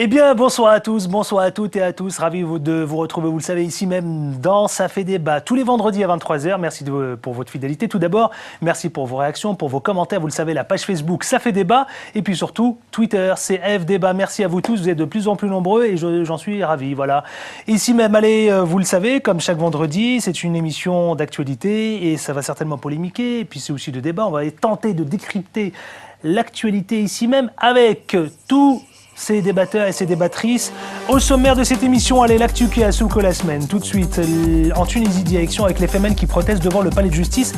Eh bien, bonsoir à tous, bonsoir à toutes et à tous. Ravi de vous retrouver, vous le savez, ici même dans Ça fait débat, tous les vendredis à 23h. Merci pour votre fidélité. Tout d'abord, merci pour vos réactions, pour vos commentaires. Vous le savez, la page Facebook Ça fait débat. Et puis surtout, Twitter, CF débat. Merci à vous tous, vous êtes de plus en plus nombreux et j'en suis ravi. Voilà. Ici même, allez, vous le savez, comme chaque vendredi, c'est une émission d'actualité et ça va certainement polémiquer. Et puis c'est aussi de débat. On va tenter de décrypter l'actualité ici même avec tous ces débatteurs et ces débattrices. Au sommaire de cette émission, allez, l'actu qui a souco la semaine. Tout de suite, en Tunisie, direction avec les femmes qui protestent devant le palais de justice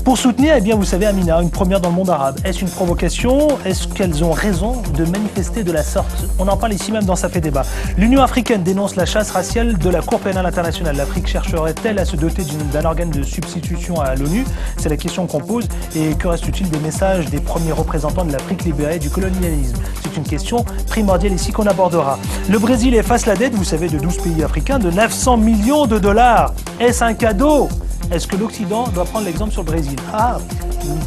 pour soutenir, eh bien, vous savez, Amina, une première dans le monde arabe. Est-ce une provocation? Est-ce qu'elles ont raison de manifester de la sorte? On en parle ici même dans Ça fait débat. L'Union africaine dénonce la chasse raciale de la Cour pénale internationale. L'Afrique chercherait-elle à se doter d'un organe de substitution à l'ONU? C'est la question qu'on pose. Et que reste-t-il des messages des premiers représentants de l'Afrique libérée du colonialisme? C'est une question primordiale ici qu'on abordera. Le Brésil efface la dette, vous savez, de 12 pays africains de 900 millions de dollars. Est-ce un cadeau? Est-ce que l'Occident doit prendre l'exemple sur le Brésil?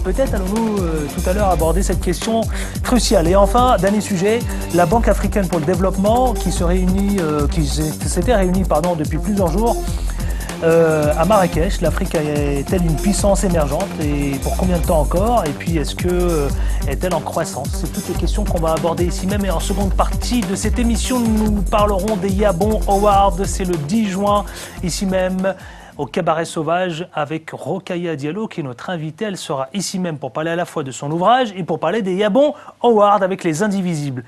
Peut-être allons-nous tout à l'heure aborder cette question cruciale. Et enfin, dernier sujet, la Banque africaine pour le développement qui s'était réunie depuis plusieurs jours à Marrakech. L'Afrique est-elle une puissance émergente et pour combien de temps encore? Et puis est-elle en croissance? C'est toutes les questions qu'on va aborder ici même. Et en seconde partie de cette émission, nous parlerons des Yabon Awards. C'est le 10 juin ici même au Cabaret Sauvage avec Rokhaya Diallo qui est notre invitée. Elle sera ici même pour parler à la fois de son ouvrage et pour parler des Yabon Awards avec les Indivisibles.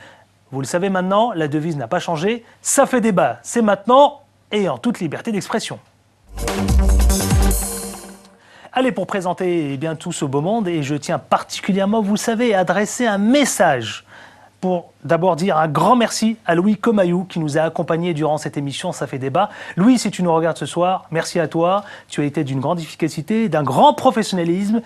Vous le savez maintenant, la devise n'a pas changé. Ça fait débat, c'est maintenant et en toute liberté d'expression. Allez, pour présenter tout ce beau monde, et je tiens particulièrement, vous savez, à adresser un message pour d'abord dire un grand merci à Louis Comayou qui nous a accompagnés durant cette émission Ça fait débat. Louis, si tu nous regardes ce soir, merci à toi. Tu as été d'une grande efficacité, d'un grand professionnalisme,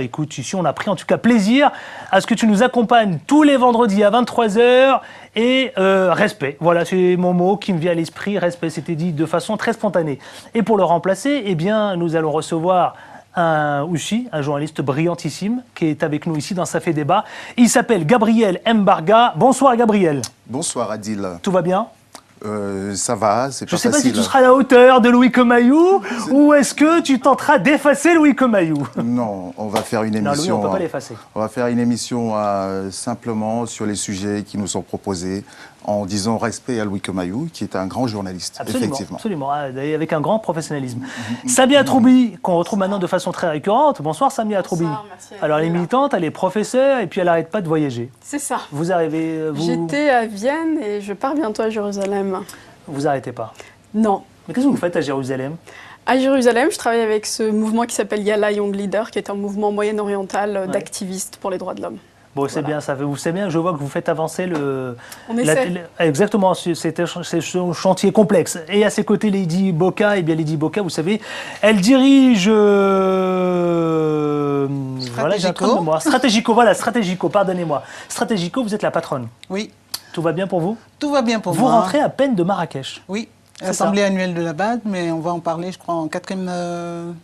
écoute, ici on a pris en tout cas plaisir à ce que tu nous accompagnes tous les vendredis à 23h et respect. Voilà, c'est mon mot qui me vient à l'esprit, respect, c'était dit de façon très spontanée. Et pour le remplacer, nous allons recevoir un journaliste brillantissime qui est avec nous ici dans Ça fait débat. Il s'appelle Gabriel Mbarga. Bonsoir Gabriel. Bonsoir Adil. Tout va bien? Ça va, c'est pas facile. Je ne sais pas si tu seras à la hauteur de Louis Comayou ou est-ce que tu tenteras d'effacer Louis Comayou? Non, on va faire une émission. Non, Louis, on ne peut pas l'effacer. On va faire une émission simplement sur les sujets qui nous sont proposés en disant respect à Louis Comayou, qui est un grand journaliste, effectivement. Absolument, avec un grand professionnalisme. Samia Troubi, qu'on retrouve maintenant de façon très récurrente. Bonsoir Samia Troubi. Bonsoir, merci. Alors elle est militante, elle est professeure et puis elle n'arrête pas de voyager. C'est ça. Vous arrivez... J'étais à Vienne et je pars bientôt à Jérusalem. Vous n'arrêtez pas? Non. Mais qu'est-ce que vous faites à Jérusalem? À Jérusalem, je travaille avec ce mouvement qui s'appelle Yalla Young Leader, qui est un mouvement moyen-oriental d'activistes pour les droits de l'homme. Bon, c'est bien, ça. Vous savez bien, je vois que vous faites avancer le... Exactement, c'est un chantier complexe. Et à ses côtés, Lady Boka, Lady Boka, vous savez, elle dirige... Stratégico, pardonnez-moi. Stratégico, vous êtes la patronne. Oui. Tout va bien pour vous? Tout va bien pour moi. Vous rentrez à peine de Marrakech. Oui. L'Assemblée annuelle de la BAD, mais on va en parler, je crois, en quatrième...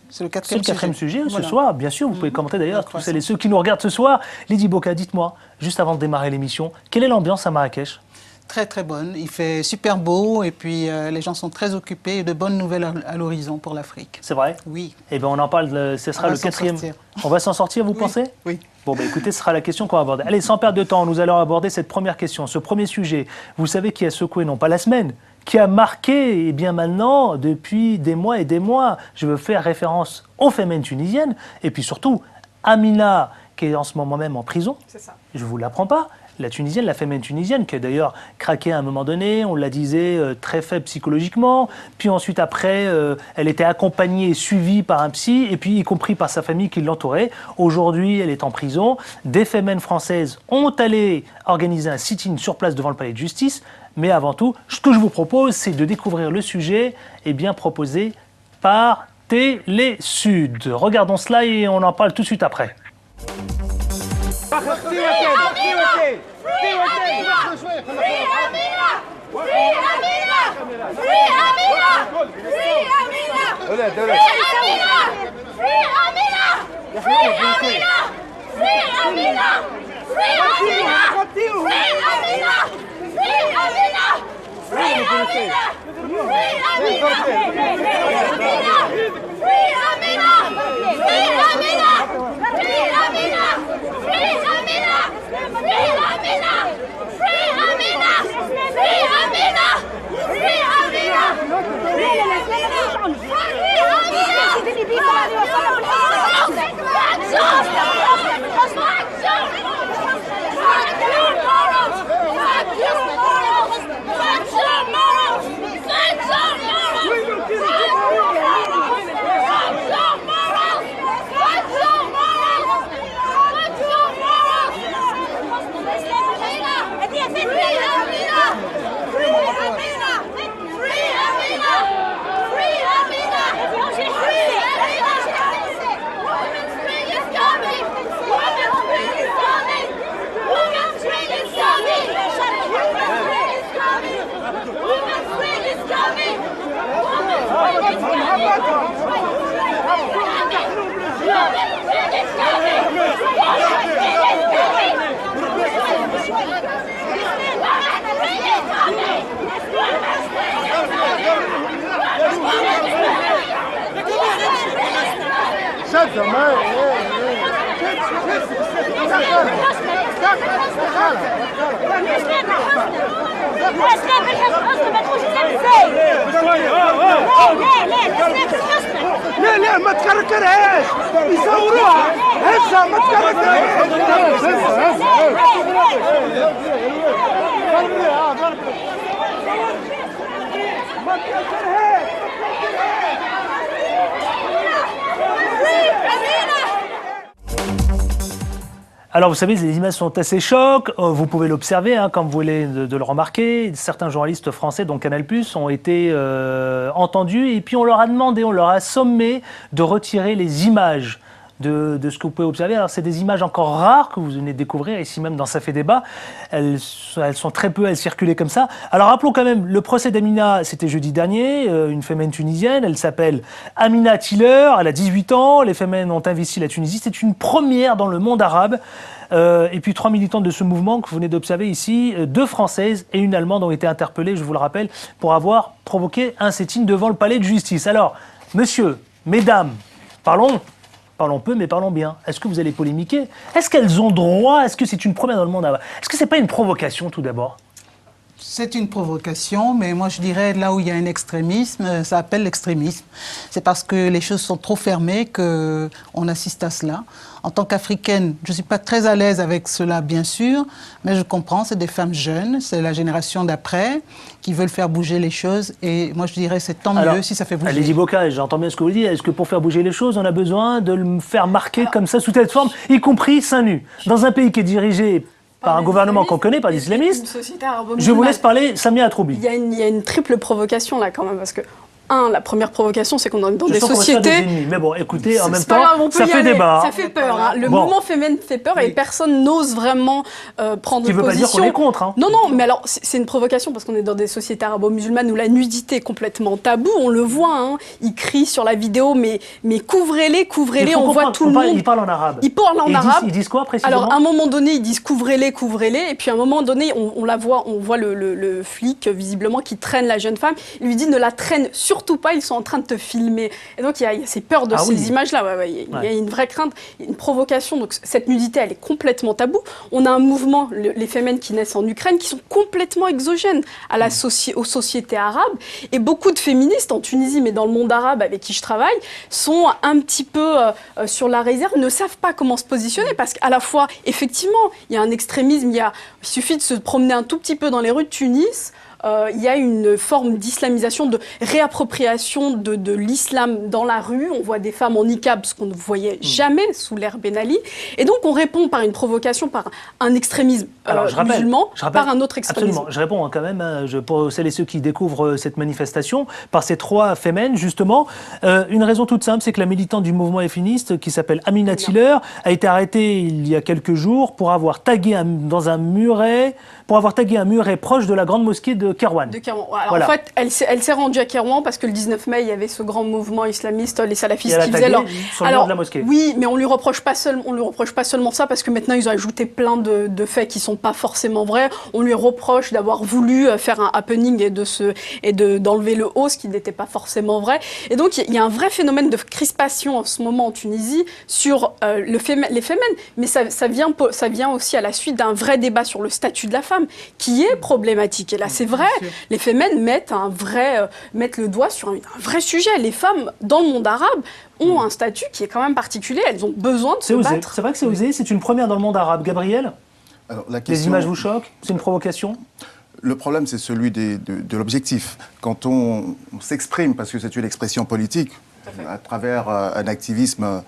c'est le quatrième sujet. Ce soir, bien sûr. Vous pouvez commenter d'ailleurs, tous celles et ceux qui nous regardent ce soir. Lady Boka, dites-moi, juste avant de démarrer l'émission, quelle est l'ambiance à Marrakech? Très très bonne. Il fait super beau et puis les gens sont très occupés et de bonnes nouvelles à l'horizon pour l'Afrique. C'est vrai? Oui. Eh bien, on en parle, ce sera le quatrième. On va s'en sortir, vous pensez? Oui. Bon, écoutez, ce sera la question qu'on va aborder. Allez, sans perdre de temps, nous allons aborder cette première question, ce premier sujet. Vous savez qui a secoué, non pas la semaine, qui a marqué, maintenant, depuis des mois et des mois. Je veux faire référence aux femmes tunisiennes, et puis surtout, Amina, qui est en ce moment même en prison. C'est ça. Je ne vous l'apprends pas. La Tunisienne, la femme tunisienne, qui a d'ailleurs craqué à un moment donné, on la disait très faible psychologiquement, puis ensuite après, elle était accompagnée et suivie par un psy, et puis y compris par sa famille qui l'entourait. Aujourd'hui, elle est en prison. Des femmes françaises ont allé organiser un sit-in sur place devant le palais de justice, mais avant tout, ce que je vous propose, c'est de découvrir le sujet proposé par Télé Sud. Regardons cela et on en parle tout de suite après. لا ما تكركرهاش يصوروها هزها ما تكركرهاش ما تكركرهاش Alors vous savez, les images sont assez chocs, vous pouvez l'observer, hein, comme vous voulez de le remarquer. Certains journalistes français, dont Canal+, ont été entendus et puis on leur a demandé, on leur a sommé de retirer les images de ce que vous pouvez observer. Alors c'est des images encore rares que vous venez de découvrir ici même dans Ça fait débat. Elles sont très peu, elles circulaient comme ça. Alors rappelons quand même, le procès d'Amina, c'était jeudi dernier, une fémène tunisienne, elle s'appelle Amina Tiller, elle a 18 ans, les fémènes ont investi la Tunisie, c'est une première dans le monde arabe. Et puis 3 militantes de ce mouvement que vous venez d'observer ici, 2 Françaises et une Allemande ont été interpellées, je vous le rappelle, pour avoir provoqué un sit-in devant le palais de justice. Alors, monsieur, mesdames, parlons peu, mais parlons bien. Est-ce que vous allez polémiquer? Est-ce qu'elles ont droit? Est-ce que c'est une première dans le monde arabe? Est-ce que c'est pas une provocation tout d'abord? C'est une provocation, mais moi je dirais là où il y a un extrémisme, ça appelle l'extrémisme. C'est parce que les choses sont trop fermées qu'on assiste à cela. En tant qu'Africaine, je ne suis pas très à l'aise avec cela, bien sûr, mais je comprends, c'est des femmes jeunes, c'est la génération d'après qui veulent faire bouger les choses. Et moi, je dirais c'est tant mieux si ça fait bouger. Allez-y, Bocage, j'entends bien ce que vous dites. Est-ce que pour faire bouger les choses, on a besoin de le faire marquer comme ça, sous cette forme, y compris seins nus, dans un pays qui est dirigé par un gouvernement qu'on connaît, par des islamistes? Je vous laisse parler, Samia Atroubi. Il y a une triple provocation là quand même, parce que la première provocation, c'est qu'on est dans des sociétés. Mais bon, écoutez, en même temps, ça fait débat. Ça fait peur. Hein. Le mouvement féminin fait peur et personne n'ose vraiment prendre position. Tu veux pas dire qu'on est contre, hein. Non, mais alors, c'est une provocation parce qu'on est dans des sociétés arabo-musulmanes où la nudité est complètement tabou. On le voit, hein. Ils crient sur la vidéo, mais couvrez-les, on voit tout le monde. Ils parlent en arabe. Ils parlent en arabe. Ils disent quoi précisément? Alors, à un moment donné, ils disent couvrez-les, et puis à un moment donné, on voit le flic, visiblement, qui traîne la jeune femme. Il lui dit ne la traîne surtout pas, ils sont en train de te filmer. Et donc, il y a ces peurs de ces images-là. Il y a une vraie crainte, une provocation. Donc, cette nudité, elle est complètement taboue. On a un mouvement, les fémènes qui naissent en Ukraine, qui sont complètement exogènes aux sociétés arabes. Et beaucoup de féministes en Tunisie, mais dans le monde arabe avec qui je travaille, sont un petit peu sur la réserve, ne savent pas comment se positionner. Parce qu'à la fois, effectivement, il y a un extrémisme. Il suffit de se promener un tout petit peu dans les rues de Tunis. il y a une forme d'islamisation, de réappropriation de l'islam dans la rue. On voit des femmes en niqab, ce qu'on ne voyait jamais sous l'ère Ben Ali. Et donc on répond par une provocation, par un extrémisme musulman, par un autre extrémisme. Absolument, je réponds quand même, pour celles et ceux qui découvrent cette manifestation, par ces 3 fémènes, justement. Une raison toute simple, c'est que la militante du mouvement féministe, qui s'appelle Amina Tiller, a été arrêtée il y a quelques jours pour avoir tagué un muret proche de la grande mosquée de Kairouan. Alors, voilà. En fait, elle s'est rendue à Kairouan parce que le 19 mai, il y avait ce grand mouvement islamiste, les salafistes, qui faisaient sur le mur de la mosquée. Oui, mais on lui reproche pas seulement ça, parce que maintenant ils ont ajouté plein de faits qui sont pas forcément vrais. On lui reproche d'avoir voulu faire un happening et d'enlever le haut, ce qui n'était pas forcément vrai. Et donc il y a un vrai phénomène de crispation en ce moment en Tunisie sur les fémènes, mais ça vient aussi à la suite d'un vrai débat sur le statut de la femme qui est problématique. Et là, c'est vrai, les fémènes mettent le doigt sur un vrai sujet. Les femmes dans le monde arabe ont un statut qui est quand même particulier. Elles ont besoin de se battre. C'est vrai que c'est osé. C'est une première dans le monde arabe. Gabriel, alors, les images vous choquent? C'est une provocation? Le problème, c'est celui de l'objectif. Quand on s'exprime, parce que c'est une expression politique, à travers un activisme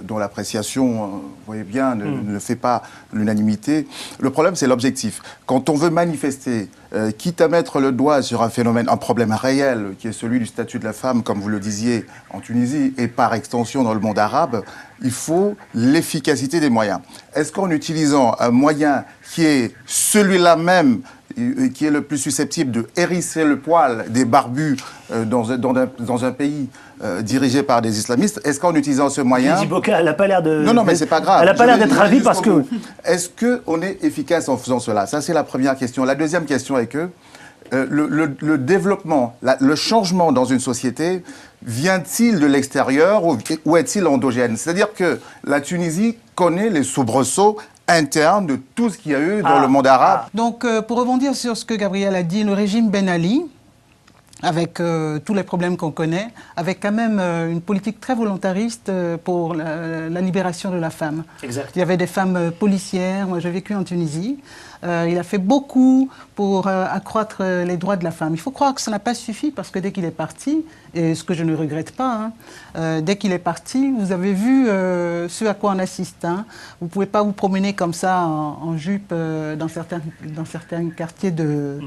dont l'appréciation, vous voyez bien, ne fait pas l'unanimité. Le problème, c'est l'objectif. Quand on veut manifester, quitte à mettre le doigt sur un phénomène, un problème réel, qui est celui du statut de la femme, comme vous le disiez, en Tunisie, et par extension dans le monde arabe, il faut l'efficacité des moyens. Est-ce qu'en utilisant un moyen qui est celui-là même, qui est le plus susceptible de hérisser le poil des barbus dans un pays dirigé par des islamistes, est-ce qu'en utilisant ce moyen... Lady Boka, elle n'a pas l'air de... Non, mais c'est pas grave. Elle n'a pas l'air d'être ravie parce que... Est-ce qu'on est efficace en faisant cela? Ça, c'est la première question. La deuxième question est que le développement, le changement dans une société, vient-il de l'extérieur ou est-il endogène? C'est-à-dire que la Tunisie connaît les soubresauts interne de tout ce qu'il y a eu dans le monde arabe. Donc, pour rebondir sur ce que Gabriel a dit, le régime Ben Ali, avec tous les problèmes qu'on connaît, avec quand même une politique très volontariste pour la libération de la femme. Exact. Il y avait des femmes policières, moi j'ai vécu en Tunisie. Il a fait beaucoup pour accroître les droits de la femme. Il faut croire que ça n'a pas suffi parce que dès qu'il est parti, et ce que je ne regrette pas, dès qu'il est parti, vous avez vu ce à quoi on assiste. Vous ne pouvez pas vous promener comme ça en jupe dans certains quartiers de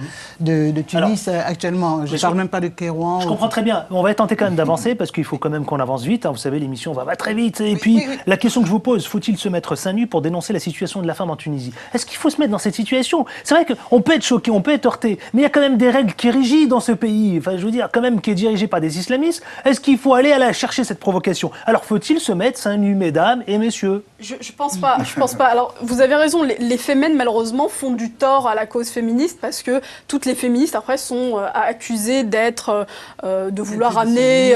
Tunis. Alors, actuellement. Je ne parle même pas de Kairouan. Je comprends très bien. On va tenter quand même d'avancer parce qu'il faut quand même qu'on avance vite. Vous savez, l'émission va très vite. Et puis, la question que je vous pose, faut-il se mettre seins nus pour dénoncer la situation de la femme en Tunisie? Est-ce qu'il faut se mettre dans cette situation? C'est vrai qu'on peut être choqué, on peut être heurté, mais il y a quand même des règles qui régissent dans ce pays. Enfin, je veux dire, quand même, qui est dirigé par des islamistes. Est-ce qu'il faut aller chercher cette provocation? Alors, faut-il se mettre seins nus, mesdames et messieurs? Je pense pas. Alors, vous avez raison, les fémènes, malheureusement, font du tort à la cause féministe parce que toutes les féministes, après, sont accusées de vouloir amener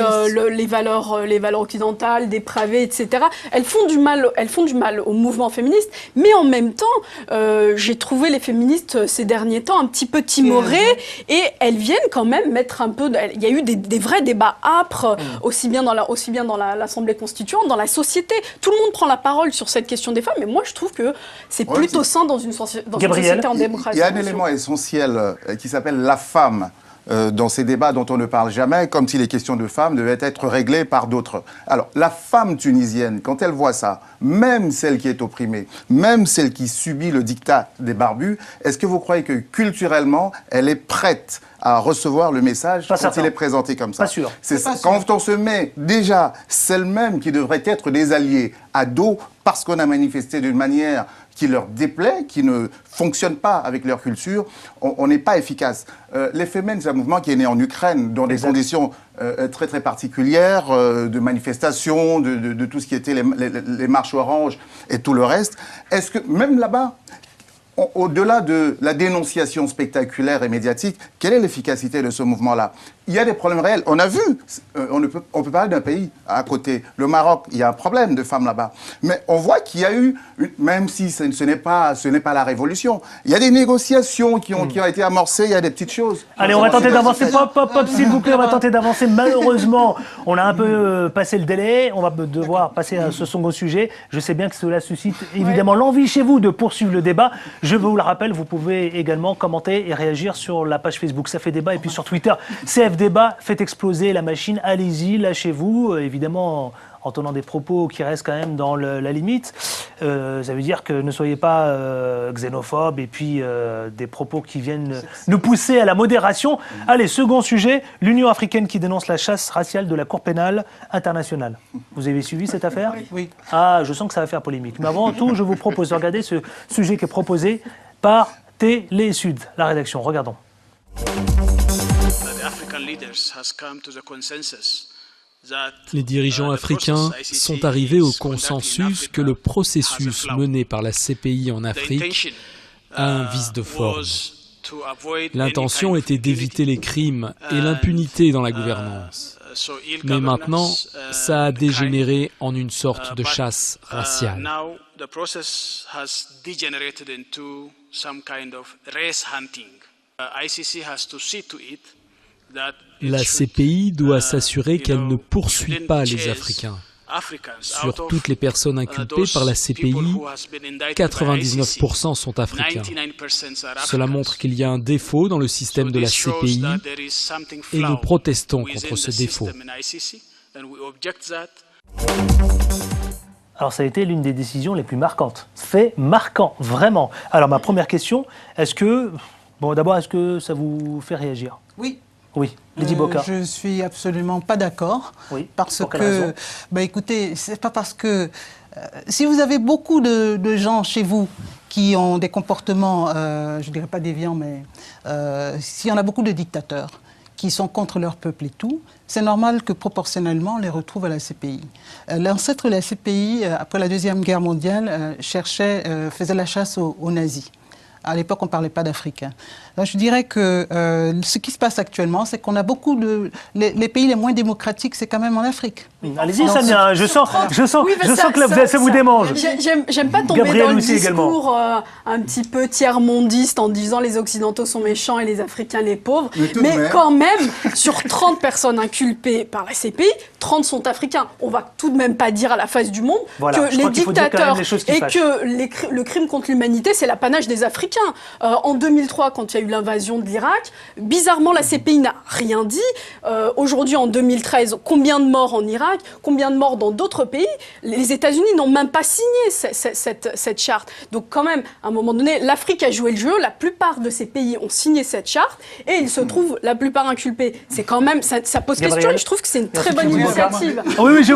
les valeurs occidentales, dépravées, etc. Elles font du mal au mouvement féministe, mais en même temps, j'ai trouvé les féministes ces derniers temps un petit peu timorées et elles viennent quand même mettre un peu... Il y a eu des vrais débats âpres, aussi bien dans l'Assemblée constituante, dans la société. Tout le monde prend la parole sur cette question des femmes, mais moi je trouve que c'est plutôt sain dans une société en démocratie. Il y a un élément essentiel qui s'appelle la femme. Dans ces débats dont on ne parle jamais, comme si les questions de femmes devaient être réglées par d'autres. Alors, la femme tunisienne, quand elle voit ça, même celle qui est opprimée, même celle qui subit le diktat des barbus, est-ce que vous croyez que culturellement, elle est prête à recevoir le message quand il est présenté comme ça? Pas sûr. Quand on se met déjà celles-mêmes qui devraient être des alliés à dos parce qu'on a manifesté d'une manière qui leur déplaît, qui ne fonctionne pas avec leur culture, on n'est pas efficace. Les Femmes, c'est un mouvement qui est né en Ukraine, dans des conditions très très particulières, de manifestations, de tout ce qui était les marches oranges et tout le reste. Est-ce que, même là-bas, au-delà de la dénonciation spectaculaire et médiatique, quelle est l'efficacité de ce mouvement-là? Il y a des problèmes réels. On a vu, on peut parler d'un pays à côté. Le Maroc, il y a un problème de femmes là-bas. Mais on voit qu'il y a eu, même si ce n'est pas la révolution, il y a des négociations qui ont été amorcées, il y a des petites choses. Allez, on va tenter d'avancer. Pop, s'il vous plaît, on va tenter d'avancer. Malheureusement, on a un peu passé le délai. On va devoir passer à ce second sujet. Je sais bien que cela suscite évidemment l'envie chez vous de poursuivre le débat. Je vous le rappelle, vous pouvez également commenter et réagir sur la page Facebook Ça fait débat et puis sur Twitter CF Débat. Faites exploser la machine, allez-y, lâchez-vous. Évidemment, en tenant des propos qui restent quand même dans la limite. Ça veut dire que ne soyez pas xénophobes et puis des propos qui viennent nous pousser à la modération. Allez, second sujet, l'Union africaine qui dénonce la chasse raciale de la Cour pénale internationale. Vous avez suivi cette affaire? Oui. Ah, je sens que ça va faire polémique. Mais avant tout, je vous propose de regarder ce sujet qui est proposé par Télé Sud, la rédaction. Regardons. Les dirigeants africains sont arrivés au consensus que le processus mené par la CPI en Afrique a un vice de forme. L'intention était d'éviter les crimes et l'impunité dans la gouvernance. Mais maintenant, ça a dégénéré en une sorte de chasse raciale. La CPI doit s'assurer qu'elle ne poursuit pas les Africains. Sur toutes les personnes inculpées par la CPI, 99% sont africains. Cela montre qu'il y a un défaut dans le système de la CPI et nous protestons contre ce défaut. Alors ça a été l'une des décisions les plus marquantes. Fait marquant, vraiment. Alors ma première question, est-ce que ça vous fait réagir? Oui. Oui, Lady Boka. Je suis absolument pas d'accord. Oui. Parce Pour quelle que, raison? Écoutez, c'est pas parce que si vous avez beaucoup de gens chez vous qui ont des comportements, je dirais pas déviants, mais s'il y en a beaucoup de dictateurs qui sont contre leur peuple et tout, c'est normal que proportionnellement on les retrouve à la CPI. L'ancêtre de la CPI, après la Deuxième Guerre mondiale, faisait la chasse aux nazis. À l'époque, on ne parlait pas d'Africains. Je dirais que ce qui se passe actuellement, c'est qu'on a beaucoup de... Les pays les moins démocratiques, c'est quand même en Afrique. Allez-y, Samia, je sens que ça vous démange. J'aime pas tomber Gabriel dans le aussi discours un petit peu tiers-mondiste en disant les Occidentaux sont méchants et les Africains les pauvres. Mais quand même, sur 30 personnes inculpées par la CPI, 30 sont africains. On va tout de même pas dire à la face du monde que les dictateurs et que le crime contre l'humanité, c'est l'apanage des Africains. En 2003, quand il y a eu l'invasion de l'Irak, bizarrement, la CPI n'a rien dit. Aujourd'hui, en 2013, combien de morts en Irak, combien de morts dans d'autres pays? Les États-Unis n'ont même pas signé cette charte. Donc quand même, à un moment donné, l'Afrique a joué le jeu. La plupart de ces pays ont signé cette charte et ils se trouvent la plupart inculpés. C'est quand même, ça pose Gabriel. question et je trouve que c'est une très bonne initiative. Oui, je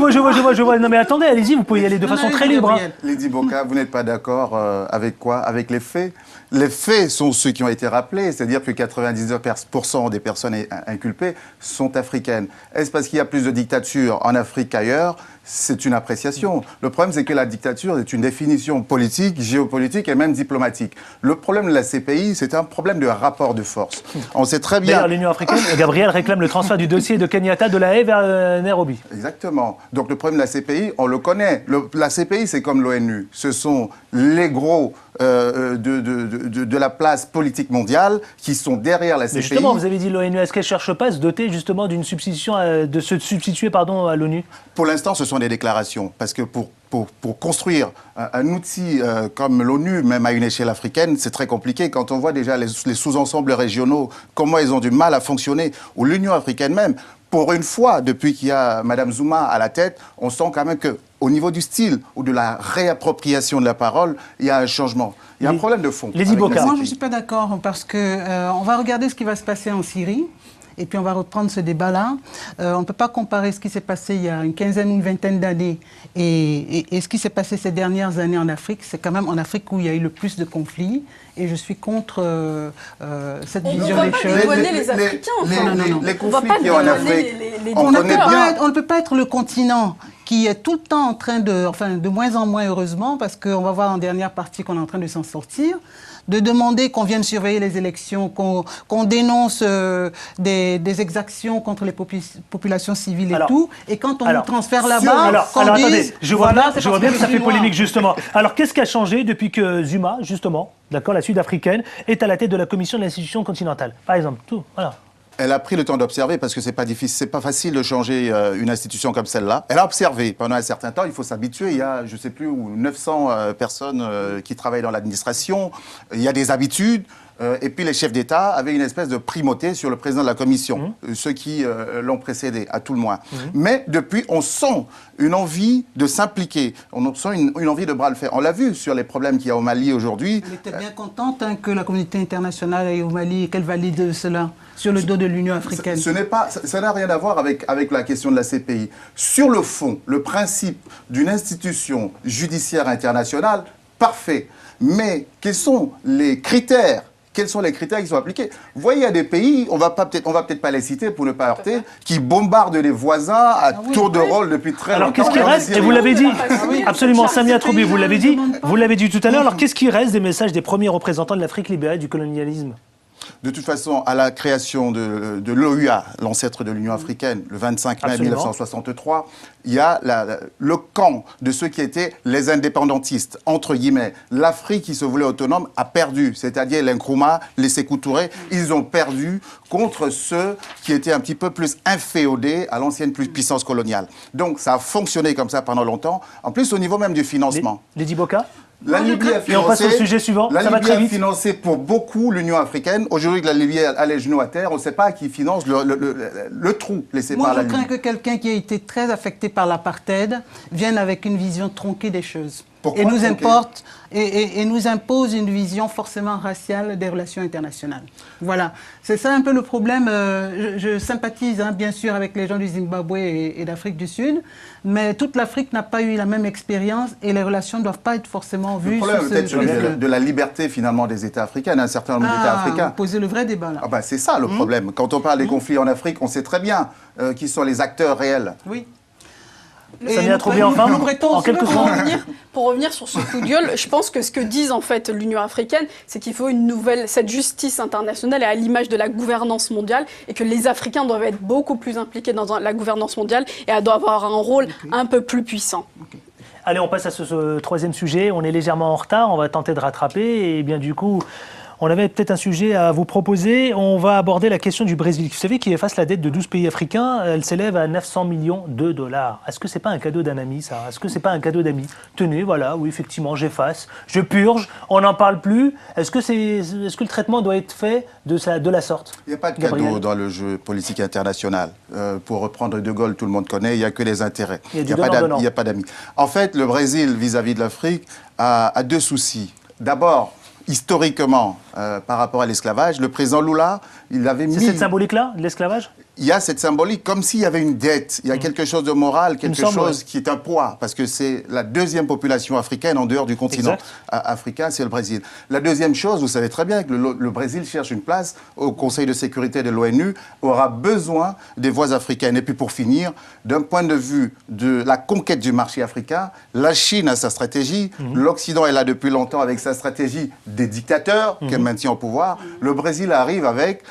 vois. Non mais attendez, allez-y, vous pouvez y aller de façon très libre. Lady Boka, vous n'êtes pas d'accord avec quoi? Avec les faits? Les faits sont ceux qui ont été rappelés, c'est-à-dire que 99% des personnes inculpées sont africaines. Est-ce parce qu'il y a plus de dictature en Afrique qu'ailleurs? C'est une appréciation. Le problème, c'est que la dictature est une définition politique, géopolitique et même diplomatique. Le problème de la CPI, c'est un problème de rapport de force. On sait très bien... D'ailleurs, l'Union africaine, Gabriel réclame le transfert du dossier de Kenyatta de La Haye vers Nairobi. Exactement. Donc le problème de la CPI, on le connaît. La CPI, c'est comme l'ONU. Ce sont les gros de la place politique mondiale qui sont derrière la CPI. Mais justement, vous avez dit l'ONU, est-ce qu'elle ne cherche pas à se doter justement d'une substitution, de se substituer à l'ONU? Pour l'instant, ce sont des déclarations. Parce que pour construire un outil comme l'ONU, même à une échelle africaine, c'est très compliqué. Quand on voit déjà les sous-ensembles régionaux, comment ils ont du mal à fonctionner, ou l'Union africaine même, pour une fois, depuis qu'il y a Mme Zuma à la tête, on sent quand même qu'au niveau du style ou de la réappropriation de la parole, il y a un changement. Il y a un problème de fond. Lady Boka. Moi, je ne suis pas d'accord parce qu'on va regarder ce qui va se passer en Syrie. Et puis on va reprendre ce débat-là. On ne peut pas comparer ce qui s'est passé il y a une quinzaine ou une vingtaine d'années et ce qui s'est passé ces dernières années en Afrique. C'est quand même en Afrique où il y a eu le plus de conflits. Et je suis contre cette vision des choses. On ne va pas dédouaner les Africains. Les conflits qu'il y a en Afrique, on ne peut pas être le continent qui est tout le temps en train de moins en moins heureusement, parce qu'on va voir en dernière partie qu'on est en train de s'en sortir, de demander qu'on vienne surveiller les élections, qu'on dénonce des exactions contre les populations civiles et tout, et quand on nous transfère là-bas, attendez, je vois bien que ça fait polémique justement. Alors qu'est-ce qui a changé depuis que Zuma, justement, d'accord, la Sud-Africaine, est à la tête de la commission de l'institution continentale, par exemple, tout, voilà. Elle a pris le temps d'observer parce que c'est pas difficile, c'est pas facile de changer une institution comme celle-là. Elle a observé pendant un certain temps. Il faut s'habituer. Il y a, je sais plus, 900 personnes qui travaillent dans l'administration. Il y a des habitudes. Et puis les chefs d'État avaient une espèce de primauté sur le président de la Commission, ceux qui l'ont précédé, à tout le moins. Mais depuis, on sent une envie de s'impliquer, on sent une envie de bras le fer. On l'a vu sur les problèmes qu'il y a au Mali aujourd'hui. Elle était bien contente que la communauté internationale aille au Mali et qu'elle valide cela sur le dos de l'Union africaine. Ça n'a rien à voir avec la question de la CPI. Sur le fond, le principe d'une institution judiciaire internationale, parfait. Mais quels sont les critères qui sont appliqués? Vous voyez, il y a des pays, on va peut-être pas les citer pour ne pas heurter, qui bombardent les voisins à tour de rôle depuis très longtemps. Alors qu'est-ce qui reste? Et vous l'avez dit, absolument, Samia Troubi, vous l'avez dit tout à l'heure. Alors qu'est-ce qui reste des messages des premiers représentants de l'Afrique libérée du colonialisme? De toute façon, à la création de l'OUA, l'ancêtre de l'Union africaine, le 25 mai 1963, il y a le camp de ceux qui étaient les indépendantistes, entre guillemets. L'Afrique qui se voulait autonome a perdu, c'est-à-dire les Nkrumah, les Sékou Touré, ils ont perdu contre ceux qui étaient un petit peu plus inféodés à l'ancienne puissance coloniale. Donc ça a fonctionné comme ça pendant longtemps, en plus au niveau même du financement. Lady Boka? La Libye a financé, et on passe au sujet suivant. La Libye a financé pour beaucoup l'Union africaine. Aujourd'hui que la Libye a les genoux à terre, on ne sait pas qui finance le trou laissé par la Libye. Moi, je crains que quelqu'un qui a été très affecté par l'apartheid vienne avec une vision tronquée des choses. Pourquoi et nous impose une vision forcément raciale des relations internationales. Voilà. C'est ça un peu le problème. Je sympathise bien sûr avec les gens du Zimbabwe et d'Afrique du Sud, mais toute l'Afrique n'a pas eu la même expérience et les relations ne doivent pas être forcément vues. Le problème peut-être celui de la liberté finalement des États africains, d'un certain nombre d'États africains. Poser le vrai débat là. C'est ça le problème. Quand on parle des conflits en Afrique, on sait très bien qui sont les acteurs réels. Oui. Samia Troubi, enfin, en quelques secondes. Pour revenir sur ce coup de gueule, je pense que ce que disent en fait l'Union africaine, c'est qu'il faut cette justice internationale est à l'image de la gouvernance mondiale et que les Africains doivent être beaucoup plus impliqués dans la gouvernance mondiale et doivent avoir un rôle un peu plus puissant. Allez, on passe à ce troisième sujet. On est légèrement en retard, on va tenter de rattraper et bien du coup... On avait peut-être un sujet à vous proposer. On va aborder la question du Brésil. Vous savez qu'il efface la dette de 12 pays africains. Elle s'élève à 900 millions de dollars. Est-ce que c'est pas un cadeau d'un ami, ça? Est-ce que c'est pas un cadeau d'ami? Tenez, voilà, oui, effectivement, j'efface, je purge, on n'en parle plus. Est-ce que le traitement doit être fait de la sorte? Il n'y a pas de cadeau dans le jeu politique international. Pour reprendre De Gaulle, tout le monde connaît, il n'y a que les intérêts. Il n'y a pas d'amis. En fait, le Brésil, vis-à-vis de l'Afrique, a deux soucis. D'abord, historiquement, par rapport à l'esclavage, le président Lula, il avait mis... C'est cette symbolique-là, de l'esclavage? Il y a cette symbolique, comme s'il y avait une dette. Il y a quelque chose de moral, quelque chose qui est un poids, parce que c'est la deuxième population africaine en dehors du continent africain, c'est le Brésil. La deuxième chose, vous savez très bien que le Brésil cherche une place au Conseil de sécurité de l'ONU, aura besoin des voix africaines. Et puis pour finir, d'un point de vue de la conquête du marché africain, la Chine a sa stratégie, l'Occident est là depuis longtemps avec sa stratégie des dictateurs qu'elle maintient au pouvoir. Le Brésil arrive avec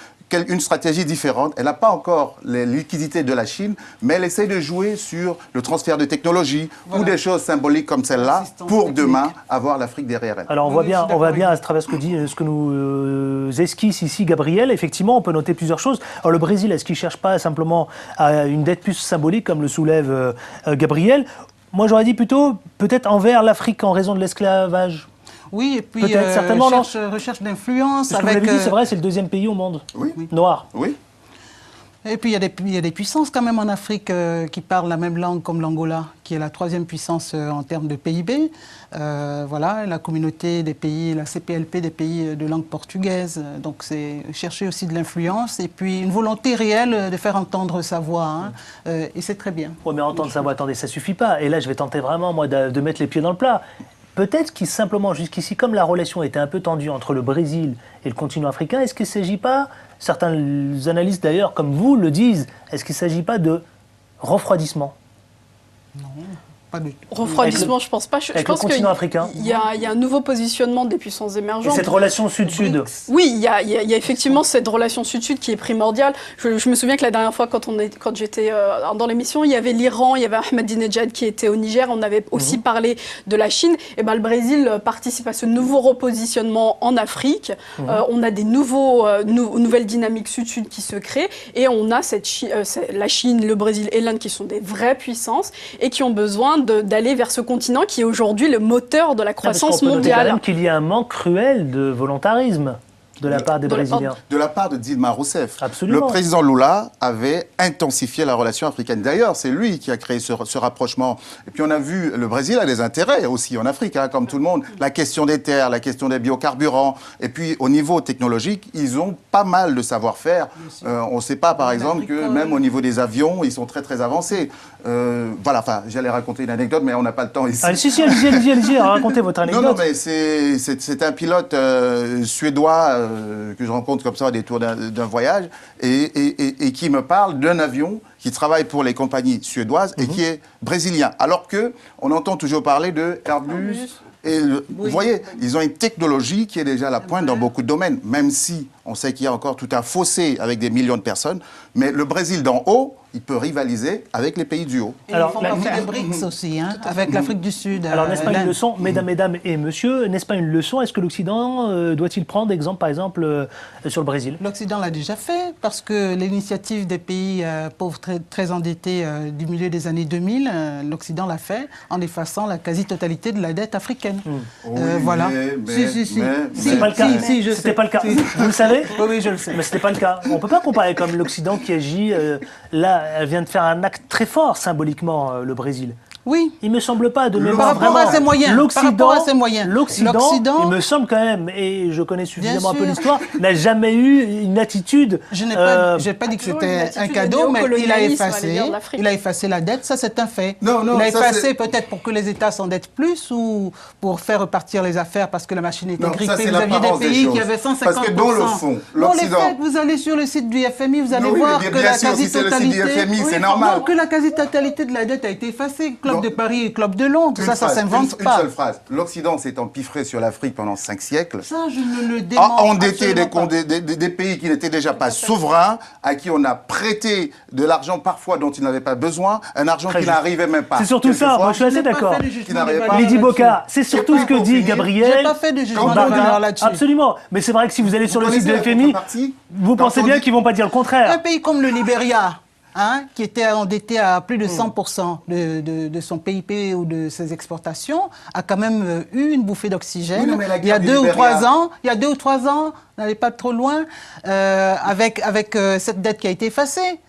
une stratégie différente. Elle n'a pas encore les liquidités de la Chine, mais elle essaie de jouer sur le transfert de technologie ou des choses symboliques comme celle-là pour demain avoir l'Afrique derrière elle. Alors on voit bien à travers ce que nous esquisse ici Gabriel. Effectivement, on peut noter plusieurs choses. Alors le Brésil, est-ce qu'il ne cherche pas simplement à une dette plus symbolique comme le soulève Gabriel? Moi j'aurais dit plutôt peut-être envers l'Afrique en raison de l'esclavage. Oui, et puis certainement, recherche d'influence. Parce que vous l'avez dit, c'est vrai, c'est le deuxième pays au monde noir. Oui. Et puis il y a des puissances quand même en Afrique qui parlent la même langue comme l'Angola, qui est la troisième puissance en termes de PIB. Voilà, la communauté des pays, la CPLP des pays de langue portugaise. Donc c'est chercher aussi de l'influence et puis une volonté réelle de faire entendre sa voix. Et c'est très bien. Oui, mais entendre sa voix, attendez, ça suffit pas. Et là, je vais tenter vraiment, moi, de mettre les pieds dans le plat. Peut-être qu'il simplement, jusqu'ici, comme la relation était un peu tendue entre le Brésil et le continent africain, est-ce qu'il ne s'agit pas, certains analystes d'ailleurs comme vous le disent, est-ce qu'il ne s'agit pas de refroidissement? Non. Pas du tout. Refroidissement, je pense pas. Je avec pense le continent africain. Il y a un nouveau positionnement des puissances émergentes. Et cette relation sud-sud. Oui, il y a effectivement cette relation sud-sud qui est primordiale. Je me souviens que la dernière fois, quand j'étais dans l'émission, il y avait l'Iran, il y avait Ahmadinejad qui était au Niger. On avait aussi parlé de la Chine. Et ben, le Brésil participe à ce nouveau repositionnement en Afrique. On a des nouvelles dynamiques sud-sud qui se créent. Et on a la Chine, le Brésil et l'Inde qui sont des vraies puissances et qui ont besoin d'aller vers ce continent qui est aujourd'hui le moteur de la croissance mondiale. Quand même qu'il y a un manque cruel de volontarisme de la part des Brésiliens. De la part de Dilma Rousseff. Absolument. Le président Lula avait intensifié la relation africaine. D'ailleurs, c'est lui qui a créé ce rapprochement. Et puis on a vu, le Brésil a des intérêts aussi en Afrique, hein, comme tout le monde. La question des terres, la question des biocarburants. Et puis au niveau technologique, ils ont pas mal de savoir-faire. On ne sait pas, par exemple, que même au niveau des avions, ils sont très très avancés. Voilà, enfin, j'allais raconter une anecdote, mais on n'a pas le temps ici. Si, allez-y, racontez votre anecdote. Non, mais c'est un pilote suédois que je rencontre comme ça à des tours d'un voyage et qui me parle d'un avion qui travaille pour les compagnies suédoises et qui est brésilien. Alors qu'on entend toujours parler de Airbus. Et vous voyez, ils ont une technologie qui est déjà à la pointe dans beaucoup de domaines, même si on sait qu'il y a encore tout un fossé avec des millions de personnes. Mais le Brésil d'en haut, il peut rivaliser avec les pays du haut. Et alors, ils font partie des BRICS aussi, hein, avec l'Afrique du Sud. Alors, n'est-ce pas une leçon, mesdames et messieurs, n'est-ce pas une leçon? Est-ce que l'Occident doit-il prendre exemple, par exemple, sur le Brésil? L'Occident l'a déjà fait, parce que l'initiative des pays pauvres très endettés du milieu des années 2000, l'Occident l'a fait en effaçant la quasi-totalité de la dette africaine. Oui, voilà. C'est pas le cas. C'était pas le cas. Vous le savez? Oui, je le sais. Mais c'était pas le cas. On peut pas comparer comme l'Occident qui agit. Là, elle vient de faire un acte très fort symboliquement, le Brésil. Oui. Il me semble pas de mémoire par rapport vraiment. À ses moyens. L'Occident, il me semble quand même, et je connais suffisamment un peu l'histoire, n'a jamais eu une attitude. Je n'ai pas dit que c'était un cadeau, mais il a effacé la dette, ça c'est un fait. Il a effacé peut-être pour que les États s'endettent plus ou pour faire repartir les affaires parce que la machine était grippée. Vous aviez des pays qui avaient 150%. Parce que dans le fond, l'Occident. Vous allez sur le site du FMI, vous allez voir que la quasi-totalité de la dette a été effacée. Club de Paris et Club de Londres, ça s'invente pas. Une seule phrase. L'Occident s'est empiffré sur l'Afrique pendant 5 siècles. Ça, je ne le dément a endetté des pays qui n'étaient déjà pas souverains, à qui on a prêté de l'argent parfois dont ils n'avaient pas besoin, un argent qui n'arrivait même pas. C'est surtout ça, moi je suis assez d'accord. Lydie Boka, c'est surtout ce que dit Gabriel. J'ai pas fait de jugement de valeur là-dessus. Absolument, mais c'est vrai que si vous allez sur le site de FMI, vous pensez bien qu'ils vont pas dire le contraire. Un pays comme le Libéria, qui était endetté à plus de 100% de son PIB ou de ses exportations, a quand même eu une bouffée d'oxygène. Il y a 2 ou 3 ans, n'allez pas trop loin, avec cette dette qui a été effacée.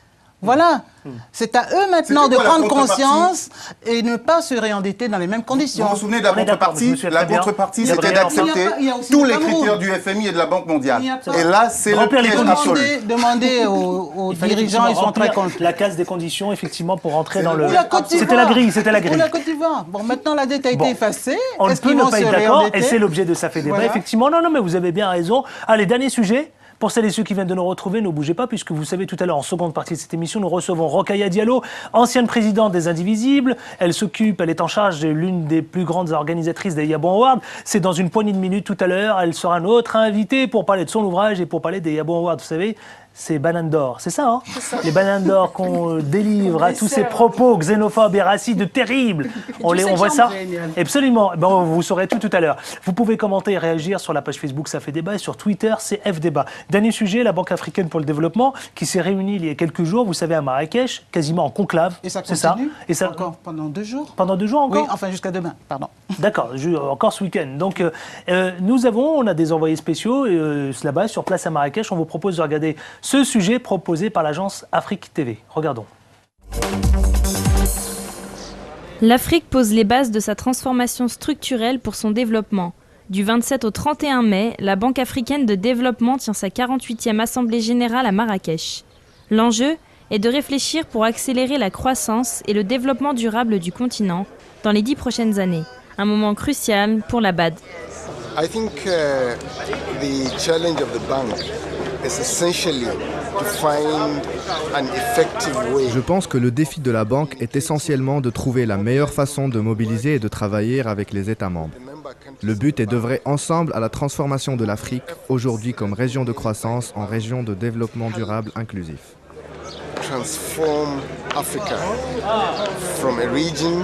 Voilà. C'est à eux maintenant de prendre conscience et ne pas se réendetter dans les mêmes conditions. Vous vous souvenez de la contrepartie? La contrepartie, c'était d'accepter tous les critères du FMI et de la Banque mondiale. Et là, c'est le piège absolu. Demandez aux dirigeants, ils sont très contents. La case des conditions, effectivement, pour rentrer dans le... C'était la grille, c'était la grille. Ou la Côte d'Ivoire. Bon, maintenant, la dette a été effacée. On ne peut ne pas être d'accord, et c'est l'objet de Ça fait débat. Effectivement, non, mais vous avez bien raison. Allez, dernier sujet. Pour celles et ceux qui viennent de nous retrouver, ne bougez pas, puisque vous savez, tout à l'heure, en seconde partie de cette émission, nous recevons Rokhaya Diallo, ancienne présidente des Indivisibles. Elle est en charge de l'une des plus grandes organisatrices des Yabon Awards. C'est dans une poignée de minutes tout à l'heure. Elle sera notre invitée pour parler de son ouvrage et pour parler des Yabon Awards. Vous savez, ces bananes d'or, c'est ça, hein? Les bananes d'or qu'on délivre à tous ces propos xénophobes et racistes terribles. On voit ça? Absolument. Ben, vous saurez tout à l'heure. Vous pouvez commenter et réagir sur la page Facebook Ça fait débat et sur Twitter, c'est FDébat. Dernier sujet, la Banque africaine pour le développement qui s'est réunie il y a quelques jours, vous savez, à Marrakech, quasiment en conclave. Et ça continue encore pendant 2 jours. Pendant 2 jours encore? Oui, enfin jusqu'à demain, pardon. D'accord, encore ce week-end. Donc on a des envoyés spéciaux là-bas, sur place à Marrakech. On vous propose de regarder ce sujet proposé par l'agence Afrique TV. Regardons. L'Afrique pose les bases de sa transformation structurelle pour son développement. Du 27 au 31 mai, la Banque africaine de développement tient sa 48e Assemblée générale à Marrakech. L'enjeu est de réfléchir pour accélérer la croissance et le développement durable du continent dans les 10 prochaines années. Un moment crucial pour la BAD. I think the challenge of the bank is essentially to find an effective way. Je pense que le défi de la banque est essentiellement de trouver la meilleure façon de mobiliser et de travailler avec les États membres. Le but est d'œuvrer ensemble à la transformation de l'Afrique, aujourd'hui comme région de croissance en région de développement durable inclusif. Transform Africa from a region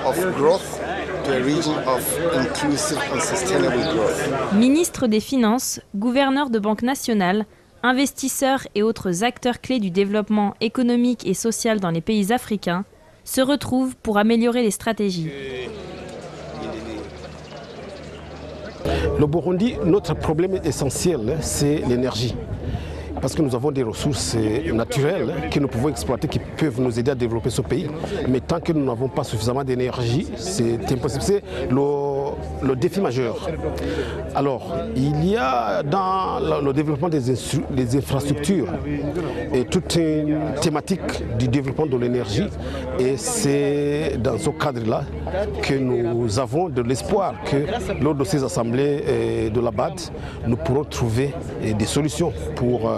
of growth to a region of inclusive and sustainable growth. Ministre des Finances, gouverneur de banque nationale, investisseurs et autres acteurs clés du développement économique et social dans les pays africains se retrouvent pour améliorer les stratégies. Le Burundi, notre problème essentiel, c'est l'énergie. Parce que nous avons des ressources naturelles que nous pouvons exploiter, qui peuvent nous aider à développer ce pays. Mais tant que nous n'avons pas suffisamment d'énergie, c'est impossible. C'est le défi majeur. Alors, il y a dans le développement des infrastructures et toute une thématique du développement de l'énergie. Et c'est dans ce cadre-là que nous avons de l'espoir que lors de ces assemblées de la BAD, nous pourrons trouver des solutions pour